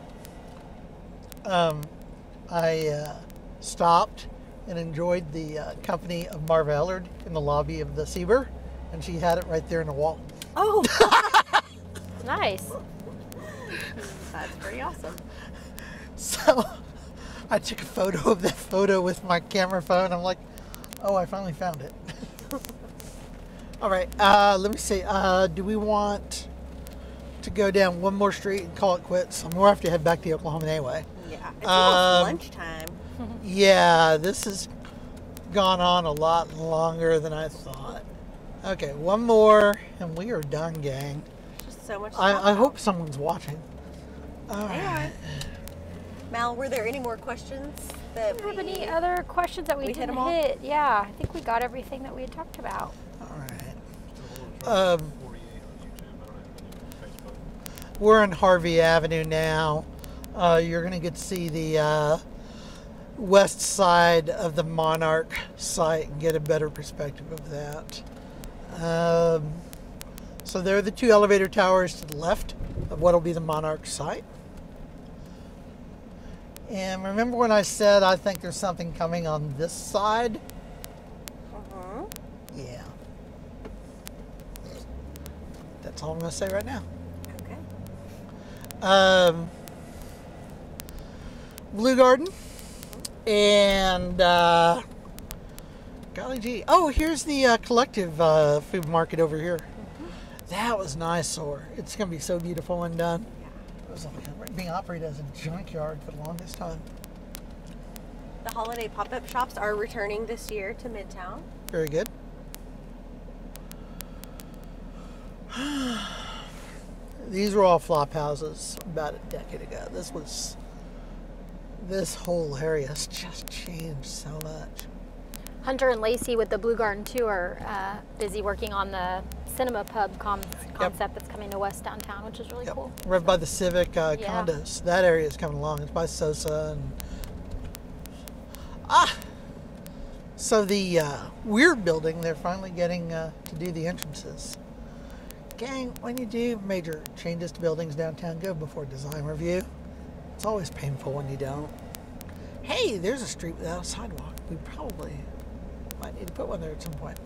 I stopped and enjoyed the company of Marv Allard in the lobby of the Seaver, and she had it right there in the wall. Oh, Nice. that's pretty awesome. So I took a photo of that photo with my camera phone. I'm like, oh, I finally found it. All right, let me see. Do we want to go down one more street and call it quits? We'll have to head back to Oklahoma anyway. Yeah, it's almost lunchtime. Yeah, this has gone on a lot longer than I thought. Okay, one more, and we are done, gang. Just so much. I hope someone's watching. All They right. are. Mal, were there any more questions that Do you have any other questions that we hit didn't them all? hit? Yeah, I think we got everything that we had talked about. All right. 48 on YouTube. I don't have any on Facebook. We're on Harvey Avenue now. You're going to get to see the west side of the Monarch site and get a better perspective of that. So there are the two elevator towers to the left of what will be the Monarch site. And remember when I said I think there's something coming on this side? Uh-huh. Yeah. That's all I'm going to say right now. Okay. Blue Garden and golly gee. Oh, here's the collective food market over here. That was an eyesore. It's going to be so beautiful when done. It was like being operated as a junkyard for the longest time. The holiday pop-up shops are returning this year to Midtown. Very good. These were all flop houses about a decade ago. This whole area has just changed so much. Hunter and Lacey with the Blue Garden 2 are busy working on the cinema pub concept that's coming to West Downtown, which is really cool. Right by the Civic condos. That area is coming along. It's by Sosa and so the Weird building, they're finally getting to do the entrances. Gang, when you do major changes to buildings downtown, go before design review. It's always painful when you don't. Hey, there's a street without a sidewalk. We probably might need to put one there at some point.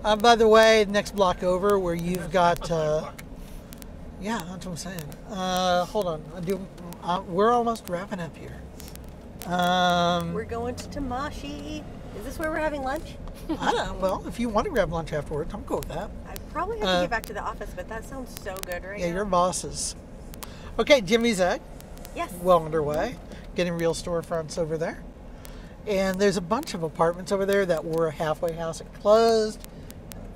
By the way, next block over where you've got, yeah, that's what I'm saying. Hold on, we're almost wrapping up here. We're going to Tamashi. Is this where we're having lunch? I don't know. Well, if you want to grab lunch afterwards, I'm cool with that. I probably have to get back to the office, but that sounds so good right now. Yeah, your bosses. Okay, Jimmy's Egg. Yes. Well underway. Getting real storefronts over there. And there's a bunch of apartments over there that were a halfway house and closed.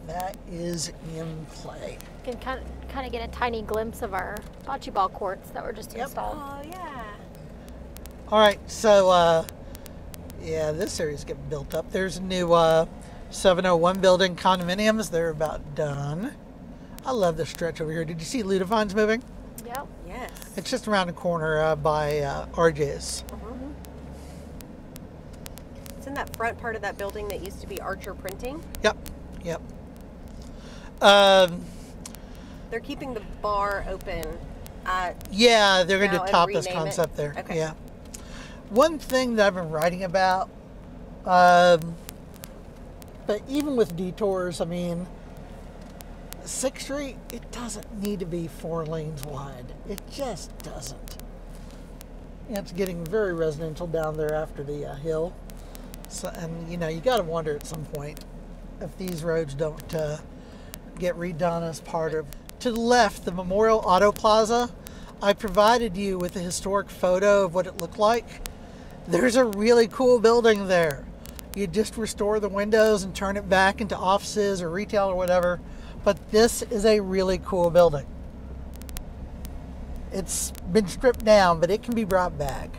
That is in play. You can kind of get a tiny glimpse of our bocce ball courts that were just installed. Oh, yeah. All right, so yeah, this area's getting built up. There's a new 701 building condominiums. They're about done. I love this stretch over here. Did you see Ludovine's moving? Yep. Yes. It's just around the corner by RJ's. It's in that front part of that building that used to be Archer Printing. Yep, yep. They're keeping the bar open at Yeah, they're going now to and top this rename it? concept there. Okay. Yeah. One thing that I've been writing about, but even with detours, I mean, 6th Street, it doesn't need to be 4 lanes wide. It just doesn't. And it's getting very residential down there after the hill. So, and you know, you got to wonder at some point if these roads don't get redone as part of. To the left, the Memorial Auto Plaza, I provided you with a historic photo of what it looked like. There's a really cool building there. You just restore the windows and turn it back into offices or retail or whatever. But this is a really cool building. It's been stripped down, but it can be brought back.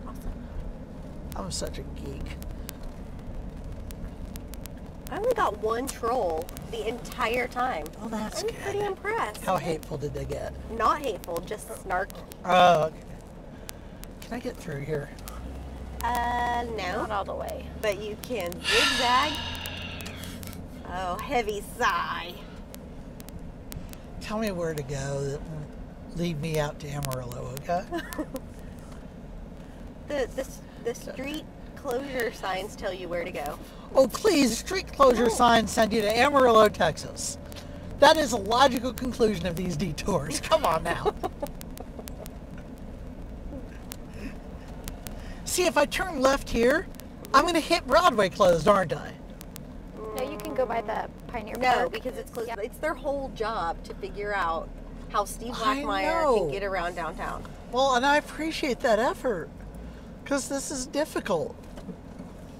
Awesome. I'm such a geek. I only got one troll the entire time. Oh, that's I'm good. pretty impressed. How hateful did they get? Not hateful, just snarky. Oh, okay. Can I get through here? No. Not all the way. But you can zigzag. Oh, heavy sigh. Tell me where to go that won't lead me out to Amarillo, okay? The street closure signs tell you where to go. Oh, please, street closure signs send you to Amarillo, Texas. That is a logical conclusion of these detours. Come on now. See, if I turn left here, I'm going to hit Broadway closed, aren't I? No, you can go by the Pioneer No, Park. because it's closed. It's their whole job to figure out how Steve I Blackmeyer know. can get around downtown. Well, and I appreciate that effort, because this is difficult.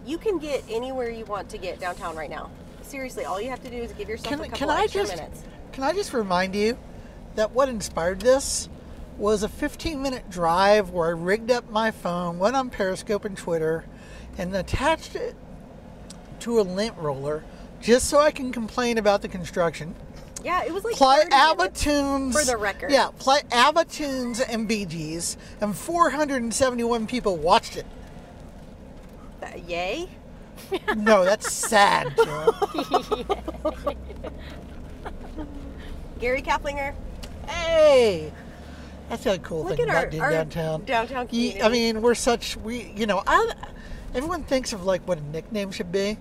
You can get anywhere you want to get downtown right now. Seriously, all you have to do is give yourself a couple Can I extra just minutes. can I just remind you that what inspired this was a 15-minute drive where I rigged up my phone, went on Periscope and Twitter, and attached it to a lint roller just so I can complain about the construction. Yeah, it was like Play 30 ABBA minutes tunes. for the record. Yeah, play ABBA tunes and Bee Gees, and 471 people watched it. Yay? No, that's sad, Jill. Gary Kaplinger. Hey! That's the cool Look thing at about being our downtown. downtown community. I mean, everyone thinks of like what a nickname should be.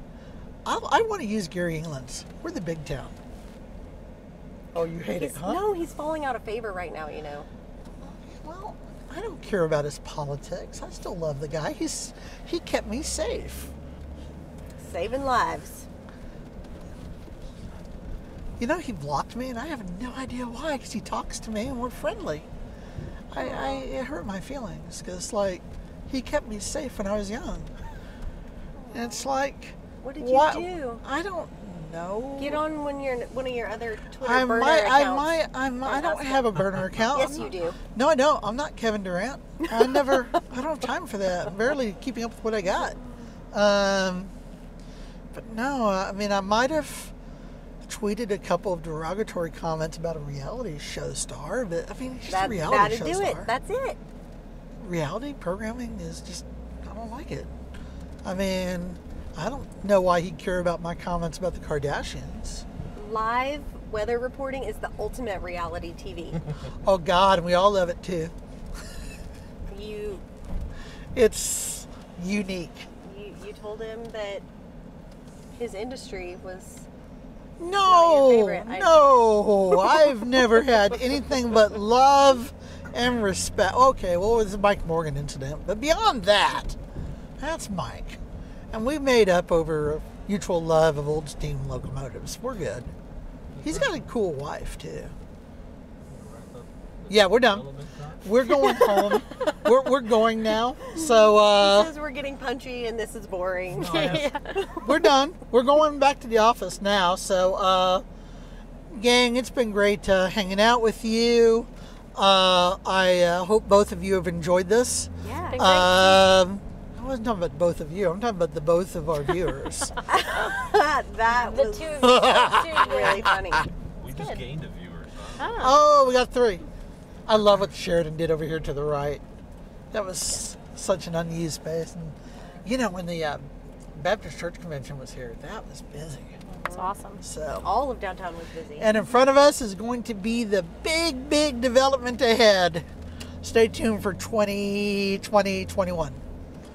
I want to use Gary England's. We're the big town. Oh, you hate it, huh? No, he's falling out of favor right now, you know. Well, I don't care about his politics. I still love the guy. He kept me safe. Saving lives. You know, he blocked me, and I have no idea why, because he talks to me and we're friendly. It hurt my feelings, because, like, he kept me safe when I was young. And it's like... What did you do? I don't know. Get on one of your other Twitter burner accounts. I don't have a burner account. Yes, you do. No, I don't. I'm not Kevin Durant. I don't have time for that. I'm barely keeping up with what I got. But no, I mean, I might have tweeted a couple of derogatory comments about a reality show star, but I mean, he's just a reality show That'd do star. it. That's it. Reality programming is just, I don't like it. I mean, I don't know why he'd care about my comments about the Kardashians. Live weather reporting is the ultimate reality TV. Oh God, and we all love it too. It's unique. You told him that his industry was No, your favorite. no, I've never had anything but love and respect. Okay, well, it was the Mike Morgan incident, but beyond that, that's Mike. And we made up over a mutual love of old steam locomotives. We're good. He's got a cool wife, too. Yeah, we're done. We're going home. We're going now. So, he says we're getting punchy and this is boring. we're done. We're going back to the office now. So, gang, it's been great hanging out with you. I hope both of you have enjoyed this. Yeah. I wasn't talking about both of you. I'm talking about the both of our viewers. That The was two of you. really funny. We just gained a viewer. Oh, we got 3. I love what Sheridan did over here to the right. That was such an unused space. And, you know, when the Baptist Church Convention was here, that was busy. That's awesome. So, All of downtown was busy. and in front of us is going to be the big development ahead. Stay tuned for 2021.